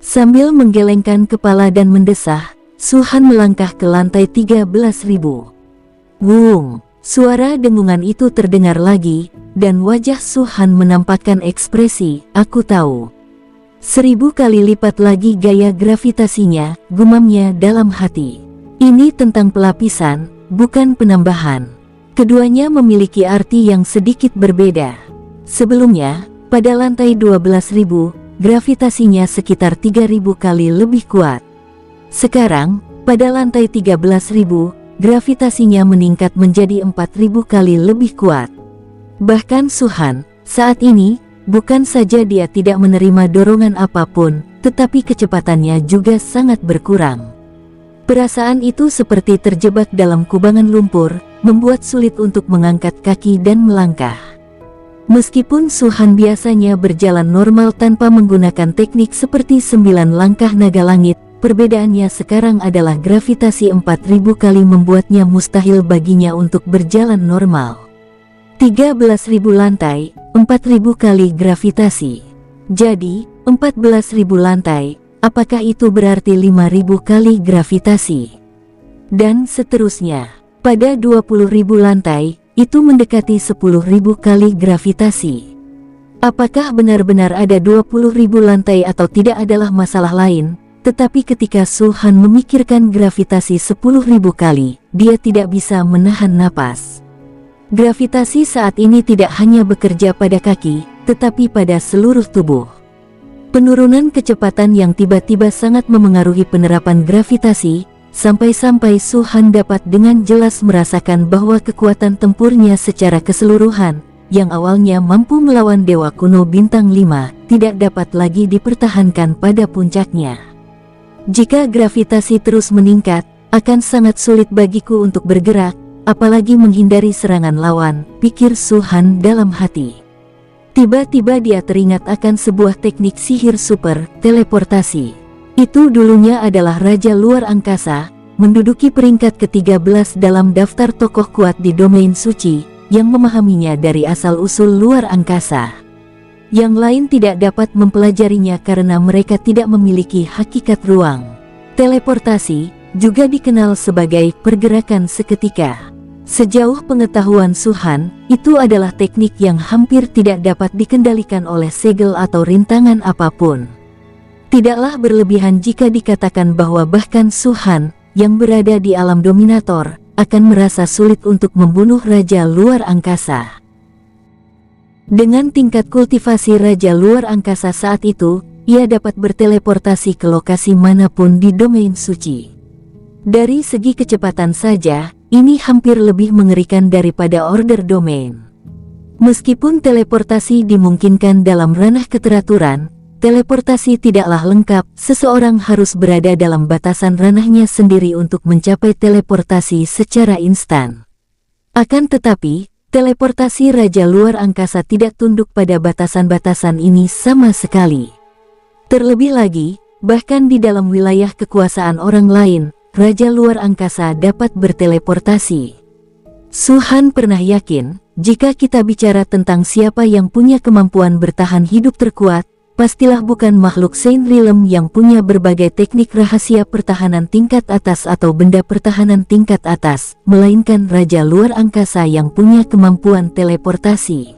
Sambil menggelengkan kepala dan mendesah, Su-han melangkah ke lantai 13.000. Wung! Suara dengungan itu terdengar lagi, dan wajah Su-han menampakkan ekspresi, "Aku tahu." 1000 kali lipat lagi gaya gravitasinya, gumamnya dalam hati. Ini tentang pelapisan, bukan penambahan. Keduanya memiliki arti yang sedikit berbeda. Sebelumnya, pada lantai 12.000, gravitasinya sekitar 3.000 kali lebih kuat. Sekarang, pada lantai 13.000, gravitasinya meningkat menjadi 4.000 kali lebih kuat. Bahkan Su-han, saat ini, bukan saja dia tidak menerima dorongan apapun, tetapi kecepatannya juga sangat berkurang. Perasaan itu seperti terjebak dalam kubangan lumpur, membuat sulit untuk mengangkat kaki dan melangkah. Meskipun Su-han biasanya berjalan normal tanpa menggunakan teknik seperti 9 langkah naga langit, perbedaannya sekarang adalah gravitasi 4.000 kali membuatnya mustahil baginya untuk berjalan normal. 13.000 lantai, 4.000 kali gravitasi. Jadi, 14.000 lantai, apakah itu berarti 5.000 kali gravitasi? Dan seterusnya. Pada 20.000 lantai, itu mendekati 10.000 kali gravitasi. Apakah benar-benar ada 20.000 lantai atau tidak adalah masalah lain, tetapi ketika Su-han memikirkan gravitasi 10.000 kali, dia tidak bisa menahan napas. Gravitasi saat ini tidak hanya bekerja pada kaki, tetapi pada seluruh tubuh. Penurunan kecepatan yang tiba-tiba sangat memengaruhi penerapan gravitasi, sampai-sampai Su-han dapat dengan jelas merasakan bahwa kekuatan tempurnya secara keseluruhan, yang awalnya mampu melawan Dewa Kuno Bintang 5, tidak dapat lagi dipertahankan pada puncaknya. Jika gravitasi terus meningkat, akan sangat sulit bagiku untuk bergerak, apalagi menghindari serangan lawan, pikir Su-han dalam hati. Tiba-tiba dia teringat akan sebuah teknik sihir super, teleportasi. Itu dulunya adalah Raja Luar Angkasa, menduduki peringkat ke-13 dalam daftar tokoh kuat di domain suci, yang memahaminya dari asal-usul luar angkasa. Yang lain tidak dapat mempelajarinya karena mereka tidak memiliki hakikat ruang. Teleportasi juga dikenal sebagai pergerakan seketika. Sejauh pengetahuan Su-han, itu adalah teknik yang hampir tidak dapat dikendalikan oleh segel atau rintangan apapun. Tidaklah berlebihan jika dikatakan bahwa bahkan Su-han, yang berada di alam dominator, akan merasa sulit untuk membunuh Raja Luar Angkasa. Dengan tingkat kultivasi Raja Luar Angkasa saat itu, ia dapat berteleportasi ke lokasi manapun di domain suci. Dari segi kecepatan saja, ini hampir lebih mengerikan daripada order domain. Meskipun teleportasi dimungkinkan dalam ranah keteraturan, teleportasi tidaklah lengkap, seseorang harus berada dalam batasan ranahnya sendiri untuk mencapai teleportasi secara instan. Akan tetapi, teleportasi Raja Luar Angkasa tidak tunduk pada batasan-batasan ini sama sekali. Terlebih lagi, bahkan di dalam wilayah kekuasaan orang lain, Raja Luar Angkasa dapat berteleportasi. Su-han pernah yakin, jika kita bicara tentang siapa yang punya kemampuan bertahan hidup terkuat, pastilah bukan makhluk Saint Realm yang punya berbagai teknik rahasia pertahanan tingkat atas atau benda pertahanan tingkat atas, melainkan Raja Luar Angkasa yang punya kemampuan teleportasi.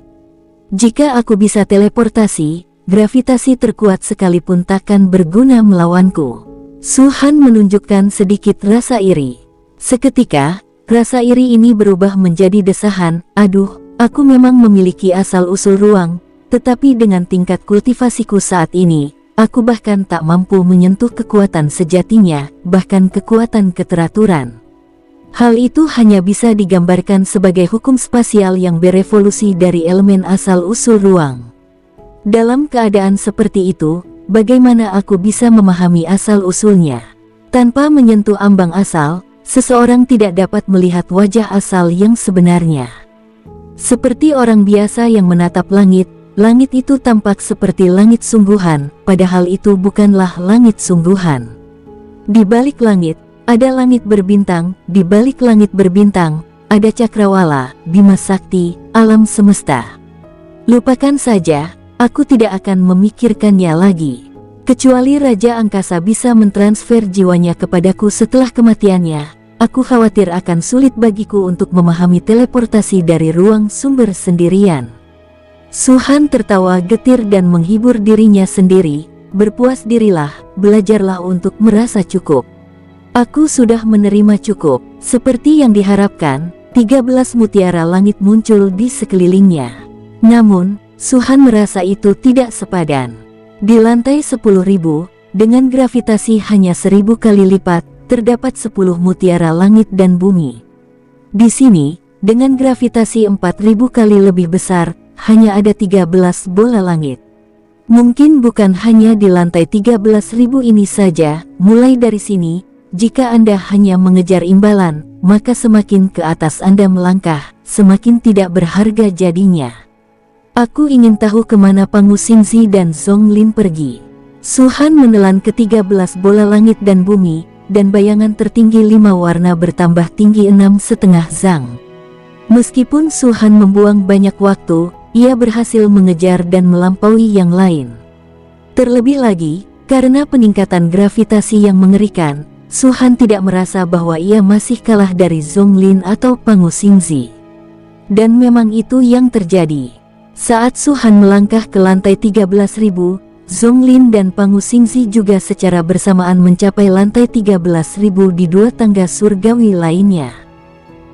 Jika aku bisa teleportasi, gravitasi terkuat sekalipun takkan berguna melawanku. Su-han menunjukkan sedikit rasa iri. Seketika, rasa iri ini berubah menjadi desahan, aduh, aku memang memiliki asal-usul ruang, tetapi dengan tingkat kultivasiku saat ini, aku bahkan tak mampu menyentuh kekuatan sejatinya, bahkan kekuatan keteraturan. Hal itu hanya bisa digambarkan sebagai hukum spasial yang berevolusi dari elemen asal-usul ruang. Dalam keadaan seperti itu, bagaimana aku bisa memahami asal-usulnya? Tanpa menyentuh ambang asal, seseorang tidak dapat melihat wajah asal yang sebenarnya. Seperti orang biasa yang menatap langit, Langit itu tampak seperti langit sungguhan, padahal itu bukanlah langit sungguhan. Di balik langit, ada langit berbintang, di balik langit berbintang, ada cakrawala, Bima Sakti, alam semesta. Lupakan saja, aku tidak akan memikirkannya lagi. Kecuali Raja Angkasa bisa mentransfer jiwanya kepadaku setelah kematiannya, aku khawatir akan sulit bagiku untuk memahami teleportasi dari ruang sumber sendirian. Su-Han tertawa getir dan menghibur dirinya sendiri. Berpuas dirilah, belajarlah untuk merasa cukup. Aku sudah menerima cukup. Seperti yang diharapkan, 13 mutiara langit muncul di sekelilingnya. Namun, Su-Han merasa itu tidak sepadan. Di lantai 10.000, dengan gravitasi hanya 1000 kali lipat, terdapat 10 mutiara langit dan bumi. Di sini, dengan gravitasi 4000 kali lebih besar, hanya ada 13 bola langit. Mungkin bukan hanya di lantai 13.000 ini saja, mulai dari sini, jika Anda hanya mengejar imbalan, maka semakin ke atas Anda melangkah, semakin tidak berharga jadinya. Aku ingin tahu kemana Pangu Xingzi dan Zonglin pergi. Su-Han menelan ke-13 bola langit dan bumi, dan bayangan tertinggi 5 warna bertambah tinggi 6,5 zang. Meskipun Su-Han membuang banyak waktu, ia berhasil mengejar dan melampaui yang lain. Terlebih lagi, karena peningkatan gravitasi yang mengerikan, Su-Han tidak merasa bahwa ia masih kalah dari Zonglin atau Pangu Xingzi. Dan memang itu yang terjadi. Saat Su-Han melangkah ke lantai 13.000, Zonglin dan Pangu Xingzi juga secara bersamaan mencapai lantai 13.000 di 2 tangga surgawi lainnya.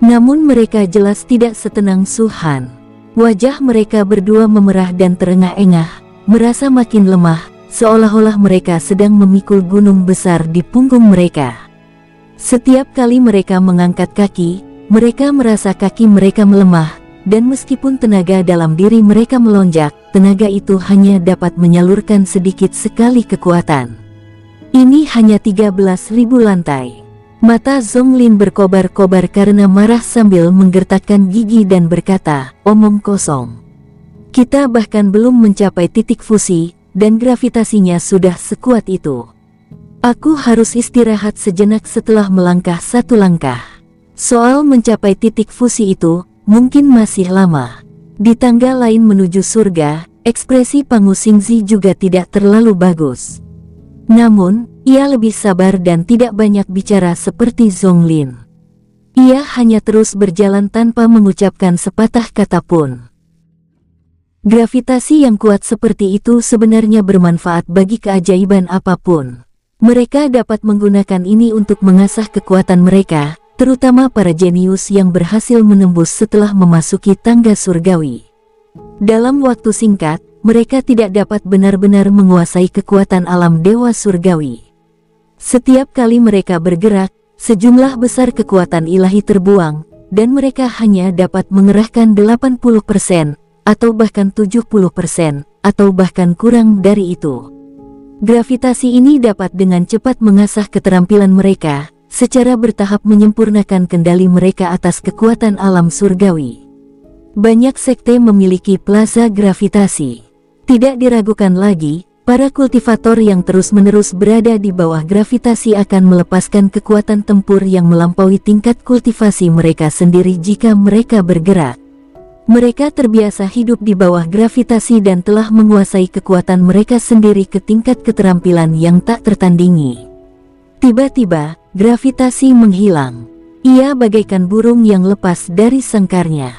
Namun mereka jelas tidak setenang Su-Han. Wajah mereka berdua memerah dan terengah-engah, merasa makin lemah, seolah-olah mereka sedang memikul gunung besar di punggung mereka. Setiap kali mereka mengangkat kaki, mereka merasa kaki mereka melemah, dan meskipun tenaga dalam diri mereka melonjak, tenaga itu hanya dapat menyalurkan sedikit sekali kekuatan. Ini hanya 13.000 lantai. Mata Zonglin berkobar-kobar karena marah sambil menggertakkan gigi dan berkata, "Omong kosong. Kita bahkan belum mencapai titik fusi, dan gravitasinya sudah sekuat itu. Aku harus istirahat sejenak setelah melangkah 1 langkah. Soal mencapai titik fusi itu, mungkin masih lama." Di tangga lain menuju surga, ekspresi Pangu Xingzi juga tidak terlalu bagus. Namun, ia lebih sabar dan tidak banyak bicara seperti Zonglin. Ia hanya terus berjalan tanpa mengucapkan sepatah kata pun. Gravitasi yang kuat seperti itu sebenarnya bermanfaat bagi keajaiban apapun. Mereka dapat menggunakan ini untuk mengasah kekuatan mereka, terutama para jenius yang berhasil menembus setelah memasuki tangga surgawi. Dalam waktu singkat, mereka tidak dapat benar-benar menguasai kekuatan alam dewa surgawi. Setiap kali mereka bergerak, sejumlah besar kekuatan ilahi terbuang, dan mereka hanya dapat mengerahkan 80%, atau bahkan 70%, atau bahkan kurang dari itu. Gravitasi ini dapat dengan cepat mengasah keterampilan mereka, secara bertahap menyempurnakan kendali mereka atas kekuatan alam surgawi. Banyak sekte memiliki plaza gravitasi. Tidak diragukan lagi, para kultivator yang terus-menerus berada di bawah gravitasi akan melepaskan kekuatan tempur yang melampaui tingkat kultivasi mereka sendiri jika mereka bergerak. Mereka terbiasa hidup di bawah gravitasi dan telah menguasai kekuatan mereka sendiri ke tingkat keterampilan yang tak tertandingi. Tiba-tiba, gravitasi menghilang. Ia bagaikan burung yang lepas dari sangkarnya.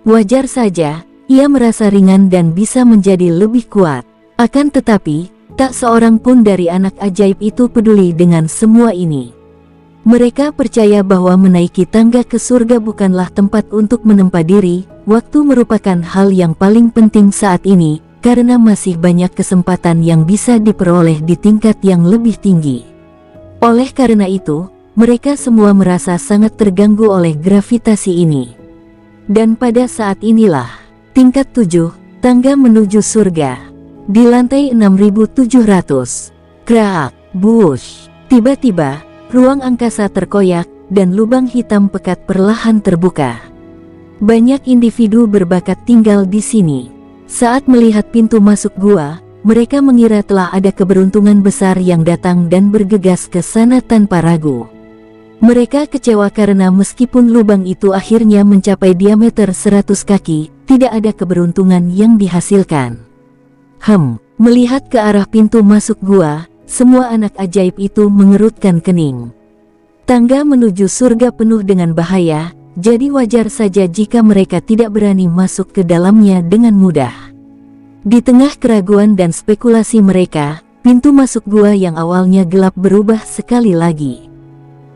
Wajar saja, ia merasa ringan dan bisa menjadi lebih kuat. Akan tetapi, tak seorang pun dari anak ajaib itu peduli dengan semua ini. Mereka percaya bahwa menaiki tangga ke surga bukanlah tempat untuk menempa diri. Waktu merupakan hal yang paling penting saat ini, karena masih banyak kesempatan yang bisa diperoleh di tingkat yang lebih tinggi. Oleh karena itu, mereka semua merasa sangat terganggu oleh gravitasi ini. Dan pada saat inilah, tingkat 7, tangga menuju surga. Di lantai 6700, Kraak, bush. Tiba-tiba, ruang angkasa terkoyak, dan lubang hitam pekat perlahan terbuka. Banyak individu berbakat tinggal di sini. Saat melihat pintu masuk gua, mereka mengira telah ada keberuntungan besar yang datang dan bergegas ke sana tanpa ragu. Mereka kecewa karena meskipun lubang itu akhirnya mencapai diameter 100 kaki, tidak ada keberuntungan yang dihasilkan. Melihat ke arah pintu masuk gua, semua anak ajaib itu mengerutkan kening. Tangga menuju surga penuh dengan bahaya, jadi wajar saja jika mereka tidak berani masuk ke dalamnya dengan mudah. Di tengah keraguan dan spekulasi mereka, pintu masuk gua yang awalnya gelap berubah sekali lagi.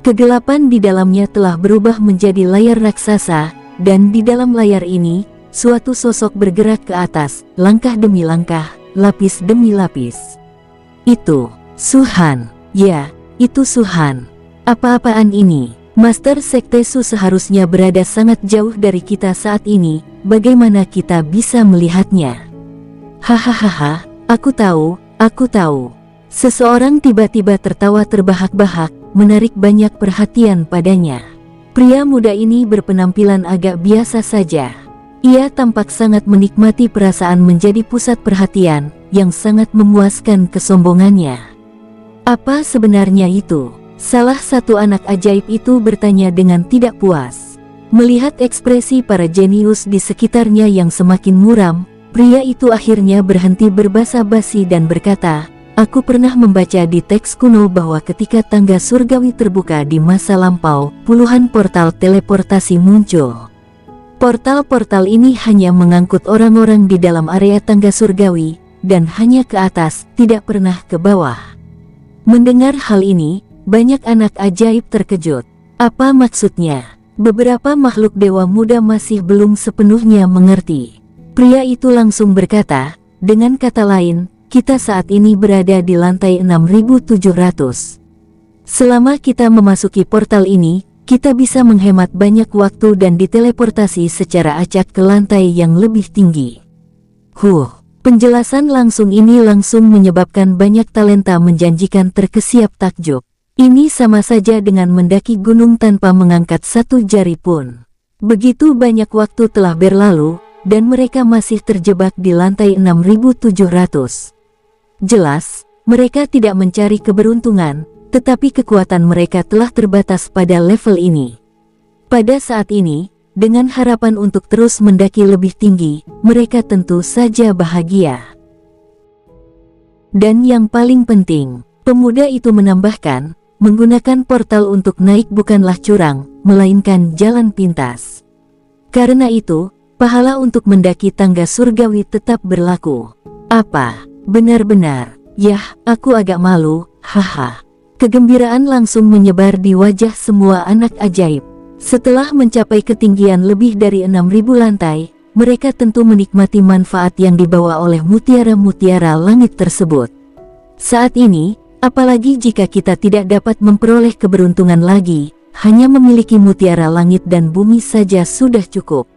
Kegelapan di dalamnya telah berubah menjadi layar raksasa, dan di dalam layar ini, suatu sosok bergerak ke atas, langkah demi langkah, lapis demi lapis. Itu Suhan. Ya, itu Suhan. Apa-apaan ini? Master Sekte Su seharusnya berada sangat jauh dari kita saat ini, bagaimana kita bisa melihatnya? Hahaha, aku tahu. Seseorang tiba-tiba tertawa terbahak-bahak, menarik banyak perhatian padanya. Pria muda ini berpenampilan agak biasa saja. Ia tampak sangat menikmati perasaan menjadi pusat perhatian, yang sangat memuaskan kesombongannya. Apa sebenarnya itu? Salah satu anak ajaib itu bertanya dengan tidak puas. Melihat ekspresi para jenius di sekitarnya yang semakin muram, pria itu akhirnya berhenti berbasa-basi dan berkata, "Aku pernah membaca di teks kuno bahwa ketika tangga surgawi terbuka di masa lampau, puluhan portal teleportasi muncul. Portal-portal ini hanya mengangkut orang-orang di dalam area tangga surgawi, dan hanya ke atas, tidak pernah ke bawah." Mendengar hal ini, banyak anak ajaib terkejut. Apa maksudnya? Beberapa makhluk dewa muda masih belum sepenuhnya mengerti. Pria itu langsung berkata, dengan kata lain, kita saat ini berada di lantai 6700. Selama kita memasuki portal ini, kita bisa menghemat banyak waktu dan diteleportasi secara acak ke lantai yang lebih tinggi. Penjelasan langsung ini langsung menyebabkan banyak talenta menjanjikan terkesiap takjub. Ini sama saja dengan mendaki gunung tanpa mengangkat satu jari pun. Begitu banyak waktu telah berlalu, dan mereka masih terjebak di lantai 6700. Jelas, mereka tidak mencari keberuntungan, tetapi kekuatan mereka telah terbatas pada level ini. Pada saat ini, dengan harapan untuk terus mendaki lebih tinggi, mereka tentu saja bahagia. Dan yang paling penting, pemuda itu menambahkan, menggunakan portal untuk naik bukanlah curang, melainkan jalan pintas. Karena itu, pahala untuk mendaki tangga surgawi tetap berlaku. Apa? Benar-benar? Yah, aku agak malu, haha. Kegembiraan langsung menyebar di wajah semua anak ajaib. Setelah mencapai ketinggian lebih dari 6000 lantai, mereka tentu menikmati manfaat yang dibawa oleh mutiara-mutiara langit tersebut. Saat ini, apalagi jika kita tidak dapat memperoleh keberuntungan lagi, hanya memiliki mutiara langit dan bumi saja sudah cukup.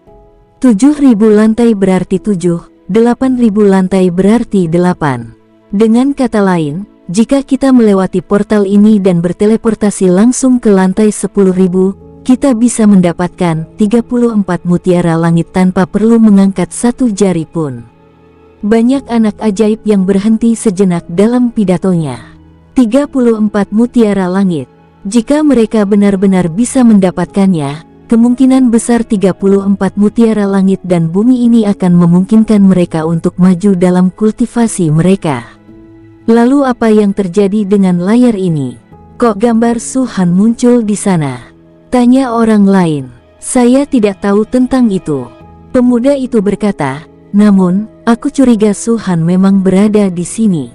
7000 lantai berarti 7, 8000 lantai berarti 8. Dengan kata lain, jika kita melewati portal ini dan berteleportasi langsung ke lantai 10.000, kita bisa mendapatkan 34 mutiara langit tanpa perlu mengangkat satu jari pun. Banyak anak ajaib yang berhenti sejenak dalam pidatonya. 34 mutiara langit. Jika mereka benar-benar bisa mendapatkannya, kemungkinan besar 34 mutiara langit dan bumi ini akan memungkinkan mereka untuk maju dalam kultivasi mereka. Lalu apa yang terjadi dengan layar ini? Kok gambar Suhan muncul di sana? Tanya orang lain. Saya tidak tahu tentang itu. Pemuda itu berkata, namun, aku curiga Suhan memang berada di sini.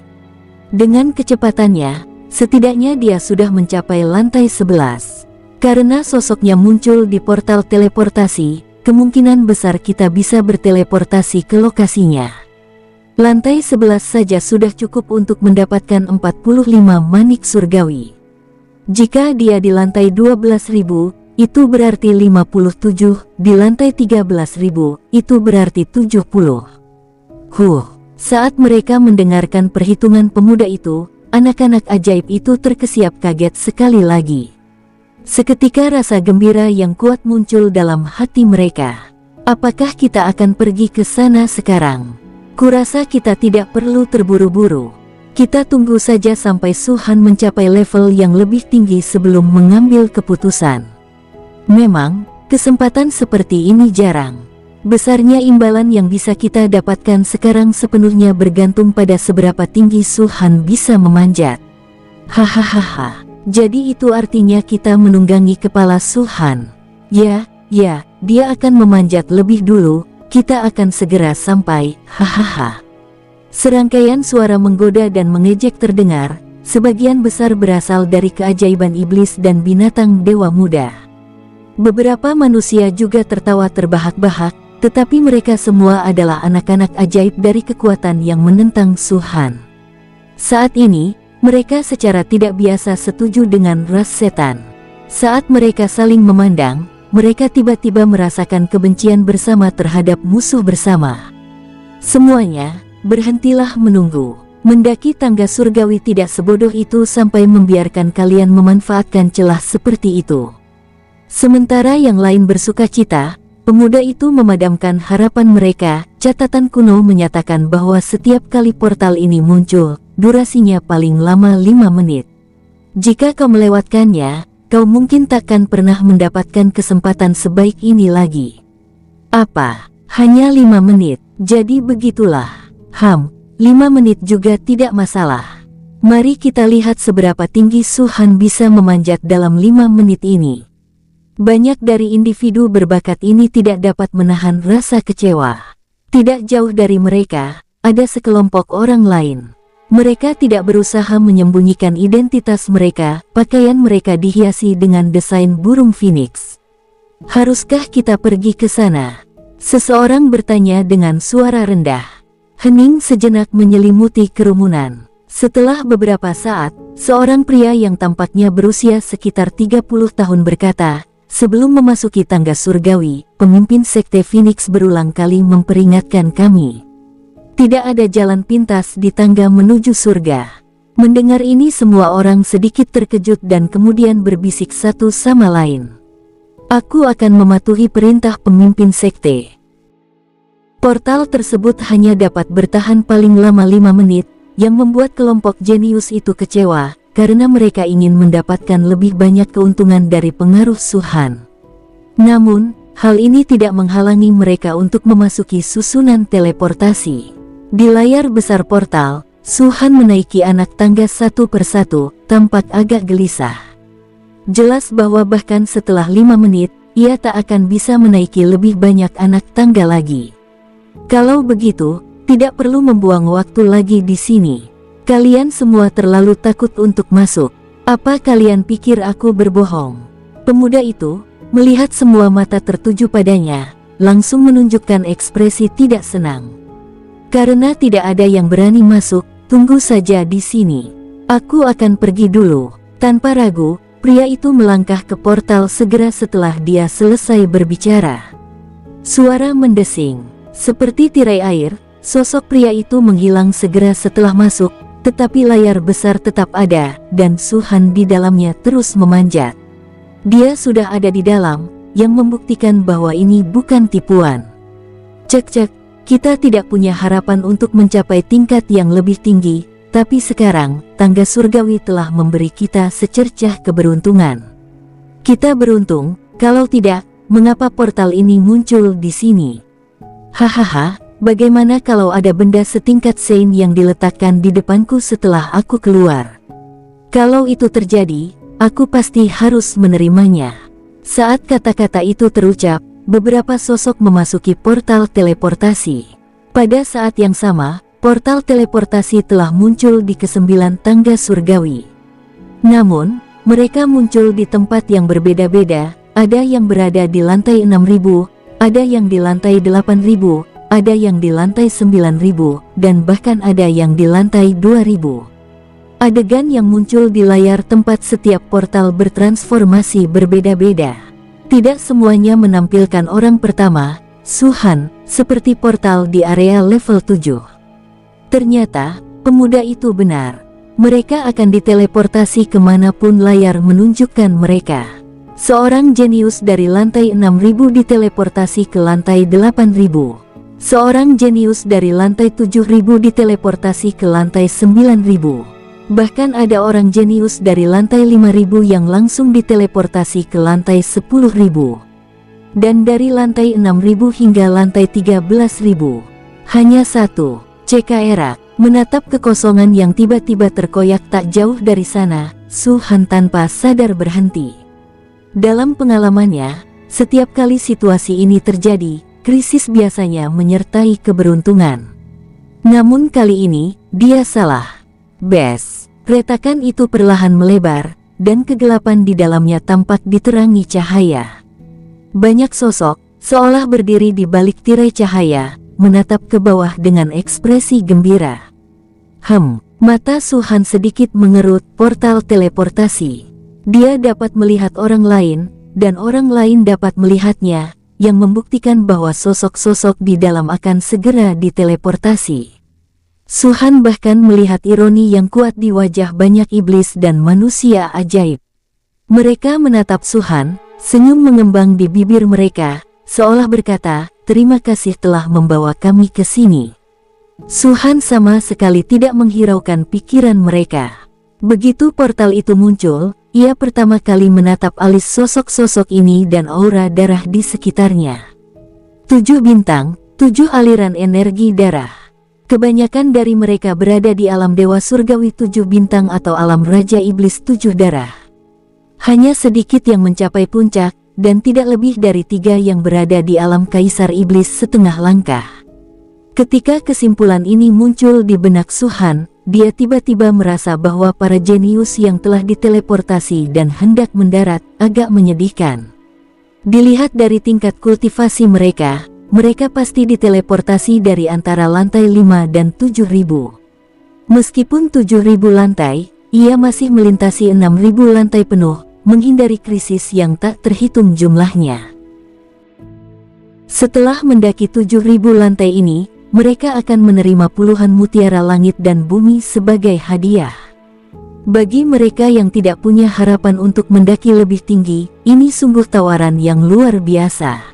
Dengan kecepatannya, setidaknya dia sudah mencapai lantai 11. Karena sosoknya muncul di portal teleportasi, kemungkinan besar kita bisa berteleportasi ke lokasinya. Lantai 11 saja sudah cukup untuk mendapatkan 45 manik surgawi. Jika dia di lantai 12.000, itu berarti 57, di lantai 13.000, itu berarti 70. Saat mereka mendengarkan perhitungan pemuda itu, anak-anak ajaib itu terkesiap kaget sekali lagi. Seketika rasa gembira yang kuat muncul dalam hati mereka. Apakah kita akan pergi ke sana sekarang? Kurasa kita tidak perlu terburu-buru. Kita tunggu saja sampai Su Han mencapai level yang lebih tinggi sebelum mengambil keputusan. Memang, kesempatan seperti ini jarang. Besarnya imbalan yang bisa kita dapatkan sekarang sepenuhnya bergantung pada seberapa tinggi Su Han bisa memanjat. Hahaha, jadi itu artinya kita menunggangi kepala Su Han. Ya, dia akan memanjat lebih dulu, kita akan segera sampai, hahaha. Serangkaian suara menggoda dan mengejek terdengar, sebagian besar berasal dari keajaiban iblis dan binatang dewa muda. Beberapa manusia juga tertawa terbahak-bahak, tetapi mereka semua adalah anak-anak ajaib dari kekuatan yang menentang Su Han. Saat ini, mereka secara tidak biasa setuju dengan ras setan. Saat mereka saling memandang, mereka tiba-tiba merasakan kebencian bersama terhadap musuh bersama. Semuanya, berhentilah menunggu. Mendaki tangga surgawi tidak sebodoh itu sampai membiarkan kalian memanfaatkan celah seperti itu. Sementara yang lain bersukacita, pemuda itu memadamkan harapan mereka. Catatan kuno menyatakan bahwa setiap kali portal ini muncul, durasinya paling lama 5 menit. Jika kau melewatkannya, kau mungkin takkan pernah mendapatkan kesempatan sebaik ini lagi. Apa? Hanya 5 menit, jadi begitulah. 5 menit juga tidak masalah. Mari kita lihat seberapa tinggi Su Han bisa memanjat dalam 5 menit ini. Banyak dari individu berbakat ini tidak dapat menahan rasa kecewa. Tidak jauh dari mereka, ada sekelompok orang lain. Mereka tidak berusaha menyembunyikan identitas mereka, pakaian mereka dihiasi dengan desain burung phoenix. Haruskah kita pergi ke sana? Seseorang bertanya dengan suara rendah. Hening sejenak menyelimuti kerumunan. Setelah beberapa saat, seorang pria yang tampaknya berusia sekitar 30 tahun berkata, "Sebelum memasuki tangga surgawi, pemimpin sekte Phoenix berulang kali memperingatkan kami. Tidak ada jalan pintas di tangga menuju surga." Mendengar ini semua orang sedikit terkejut dan kemudian berbisik satu sama lain. "Aku akan mematuhi perintah pemimpin sekte." Portal tersebut hanya dapat bertahan paling lama 5 menit, yang membuat kelompok jenius itu kecewa, karena mereka ingin mendapatkan lebih banyak keuntungan dari pengaruh Su Han. Namun, hal ini tidak menghalangi mereka untuk memasuki susunan teleportasi. Di layar besar portal, Su Han menaiki anak tangga satu persatu, tampak agak gelisah. Jelas bahwa bahkan setelah 5 menit, ia tak akan bisa menaiki lebih banyak anak tangga lagi. Kalau begitu, tidak perlu membuang waktu lagi di sini. Kalian semua terlalu takut untuk masuk. Apa kalian pikir aku berbohong? Pemuda itu, melihat semua mata tertuju padanya, langsung menunjukkan ekspresi tidak senang. Karena tidak ada yang berani masuk, tunggu saja di sini. Aku akan pergi dulu. Tanpa ragu, pria itu melangkah ke portal segera setelah dia selesai berbicara. Suara mendesing. Seperti tirai air, sosok pria itu menghilang segera setelah masuk, tetapi layar besar tetap ada, dan Su Han di dalamnya terus memanjat. Dia sudah ada di dalam, yang membuktikan bahwa ini bukan tipuan. Cek, kita tidak punya harapan untuk mencapai tingkat yang lebih tinggi, tapi sekarang, tangga surgawi telah memberi kita secercah keberuntungan. Kita beruntung, kalau tidak, mengapa portal ini muncul di sini? Hahaha, bagaimana kalau ada benda setingkat Sein yang diletakkan di depanku setelah aku keluar? Kalau itu terjadi, aku pasti harus menerimanya. Saat kata-kata itu terucap, beberapa sosok memasuki portal teleportasi. Pada saat yang sama, portal teleportasi telah muncul di ke-9 tangga surgawi. Namun, mereka muncul di tempat yang berbeda-beda, ada yang berada di lantai 6.000, ada yang di lantai 8.000, ada yang di lantai 9.000, dan bahkan ada yang di lantai 2.000. Adegan yang muncul di layar tempat setiap portal bertransformasi berbeda-beda. Tidak semuanya menampilkan orang pertama, Su Han, seperti portal di area level 7. Ternyata, pemuda itu benar. Mereka akan diteleportasi kemanapun layar menunjukkan mereka. Seorang jenius dari lantai 6.000 diteleportasi ke lantai 8.000. Seorang jenius dari lantai 7000 diteleportasi ke lantai 9000. Bahkan ada orang jenius dari lantai 5000 yang langsung diteleportasi ke lantai 10.000. Dan dari lantai 6000 hingga lantai 13.000. Hanya satu, Cekaerak, menatap kekosongan yang tiba-tiba terkoyak tak jauh dari sana. Su-han tanpa sadar berhenti. Dalam pengalamannya, setiap kali situasi ini terjadi, krisis biasanya menyertai keberuntungan. Namun kali ini, dia salah. Bes, retakan itu perlahan melebar, dan kegelapan di dalamnya tampak diterangi cahaya. Banyak sosok, seolah berdiri di balik tirai cahaya, menatap ke bawah dengan ekspresi gembira. Mata Su-han sedikit mengerut portal teleportasi. Dia dapat melihat orang lain, dan orang lain dapat melihatnya, yang membuktikan bahwa sosok-sosok di dalam akan segera diteleportasi. Su-han bahkan melihat ironi yang kuat di wajah banyak iblis dan manusia ajaib. Mereka menatap Su-han, senyum mengembang di bibir mereka, seolah berkata, "Terima kasih telah membawa kami ke sini." Su-han sama sekali tidak menghiraukan pikiran mereka. Begitu portal itu muncul, ia pertama kali menatap alis sosok-sosok ini dan aura darah di sekitarnya. 7 bintang, 7 aliran energi darah. Kebanyakan dari mereka berada di alam dewa surgawi 7 bintang atau alam raja iblis 7 darah. Hanya sedikit yang mencapai puncak, dan tidak lebih dari 3 yang berada di alam kaisar iblis setengah langkah. Ketika kesimpulan ini muncul di benak Su-han, dia tiba-tiba merasa bahwa para jenius yang telah diteleportasi dan hendak mendarat agak menyedihkan. Dilihat dari tingkat kultivasi mereka, mereka pasti diteleportasi dari antara lantai 5 dan 7000. Meskipun 7000 lantai, ia masih melintasi 6000 lantai penuh, menghindari krisis yang tak terhitung jumlahnya. Setelah mendaki 7000 lantai ini, mereka akan menerima puluhan mutiara langit dan bumi sebagai hadiah. Bagi mereka yang tidak punya harapan untuk mendaki lebih tinggi, ini sungguh tawaran yang luar biasa.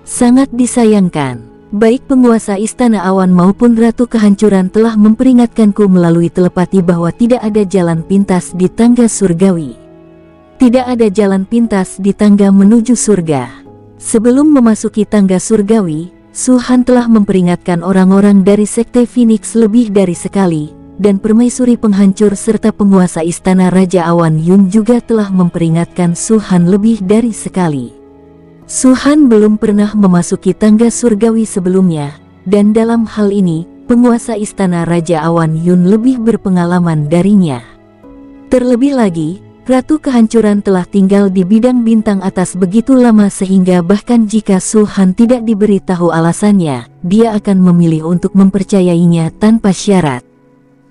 Sangat disayangkan, baik penguasa Istana Awan maupun Ratu Kehancuran telah memperingatkanku melalui telepati bahwa tidak ada jalan pintas di tangga surgawi. Tidak ada jalan pintas di tangga menuju surga. Sebelum memasuki tangga surgawi, Su-han telah memperingatkan orang-orang dari Sekte Phoenix lebih dari sekali, dan permaisuri penghancur serta penguasa Istana Raja Awan Yun juga telah memperingatkan Su-han lebih dari sekali. Su-han belum pernah memasuki tangga surgawi sebelumnya, dan dalam hal ini, penguasa Istana Raja Awan Yun lebih berpengalaman darinya. Terlebih lagi, Ratu Kehancuran telah tinggal di bidang bintang atas begitu lama sehingga bahkan jika Su-han tidak diberitahu alasannya, dia akan memilih untuk mempercayainya tanpa syarat.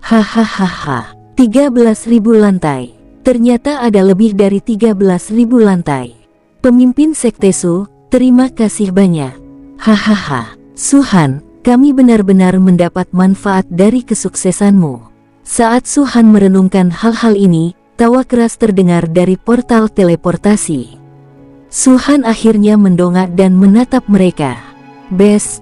Hahaha, 13.000 lantai. Ternyata ada lebih dari 13.000 lantai. Pemimpin Sekte Su, terima kasih banyak. Hahaha, Su-han, kami benar-benar mendapat manfaat dari kesuksesanmu. Saat Su-han merenungkan hal-hal ini, tawa keras terdengar dari portal teleportasi. Su-han akhirnya mendongak dan menatap mereka. Bes.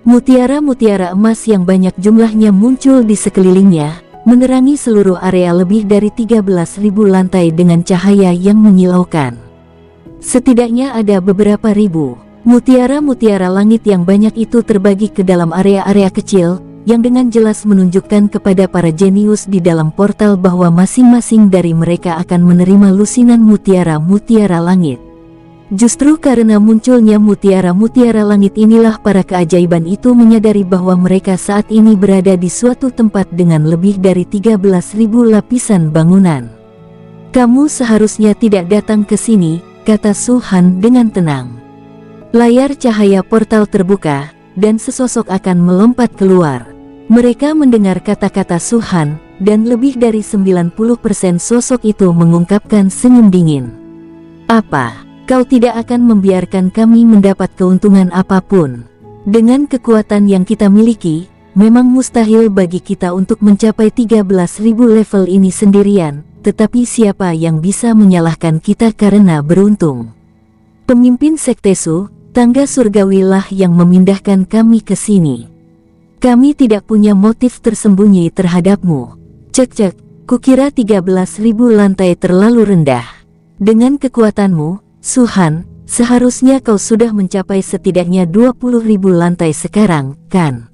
Mutiara-mutiara emas yang banyak jumlahnya muncul di sekelilingnya, menerangi seluruh area lebih dari 13.000 lantai dengan cahaya yang menyilaukan. Setidaknya ada beberapa ribu mutiara-mutiara langit yang banyak itu terbagi ke dalam area-area kecil, yang dengan jelas menunjukkan kepada para jenius di dalam portal bahwa masing-masing dari mereka akan menerima lusinan mutiara-mutiara langit. Justru karena munculnya mutiara-mutiara langit inilah para keajaiban itu menyadari bahwa mereka saat ini berada di suatu tempat dengan lebih dari 13.000 lapisan bangunan. Kamu seharusnya tidak datang ke sini, kata Su-han dengan tenang. Layar cahaya portal terbuka, dan sesosok akan melompat keluar. Mereka mendengar kata-kata Su-han, dan lebih dari 90% sosok itu mengungkapkan senyum dingin. Apa? Kau tidak akan membiarkan kami mendapat keuntungan apapun. Dengan kekuatan yang kita miliki, memang mustahil bagi kita untuk mencapai 13.000 level ini sendirian, tetapi siapa yang bisa menyalahkan kita karena beruntung? Pemimpin Sekte Su, Tangga surgawilah yang memindahkan kami ke sini. Kami tidak punya motif tersembunyi terhadapmu. Cek, kukira 13.000 lantai terlalu rendah. Dengan kekuatanmu, Suhan, seharusnya kau sudah mencapai setidaknya 20.000 lantai sekarang, kan?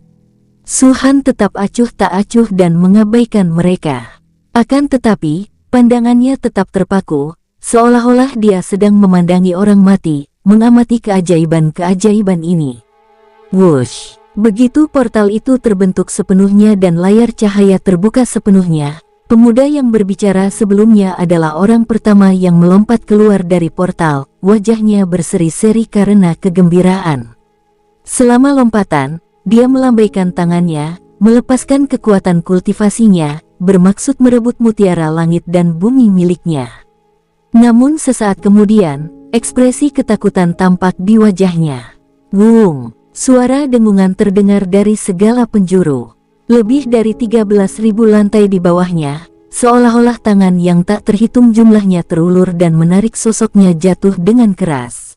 Suhan tetap acuh tak acuh dan mengabaikan mereka. Akan tetapi, pandangannya tetap terpaku, seolah-olah dia sedang memandangi orang mati, mengamati keajaiban-keajaiban ini. Wush! Begitu portal itu terbentuk sepenuhnya dan layar cahaya terbuka sepenuhnya, pemuda yang berbicara sebelumnya adalah orang pertama yang melompat keluar dari portal, wajahnya berseri-seri karena kegembiraan. Selama lompatan, dia melambaikan tangannya, melepaskan kekuatan kultivasinya, bermaksud merebut mutiara langit dan bumi miliknya. Namun sesaat kemudian, ekspresi ketakutan tampak di wajahnya. Wung! Suara dengungan terdengar dari segala penjuru. Lebih dari 13.000 lantai di bawahnya, seolah-olah tangan yang tak terhitung jumlahnya terulur dan menarik sosoknya jatuh dengan keras.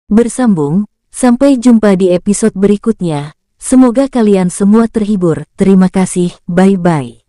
Bersambung, sampai jumpa di episode berikutnya. Semoga kalian semua terhibur. Terima kasih, bye-bye.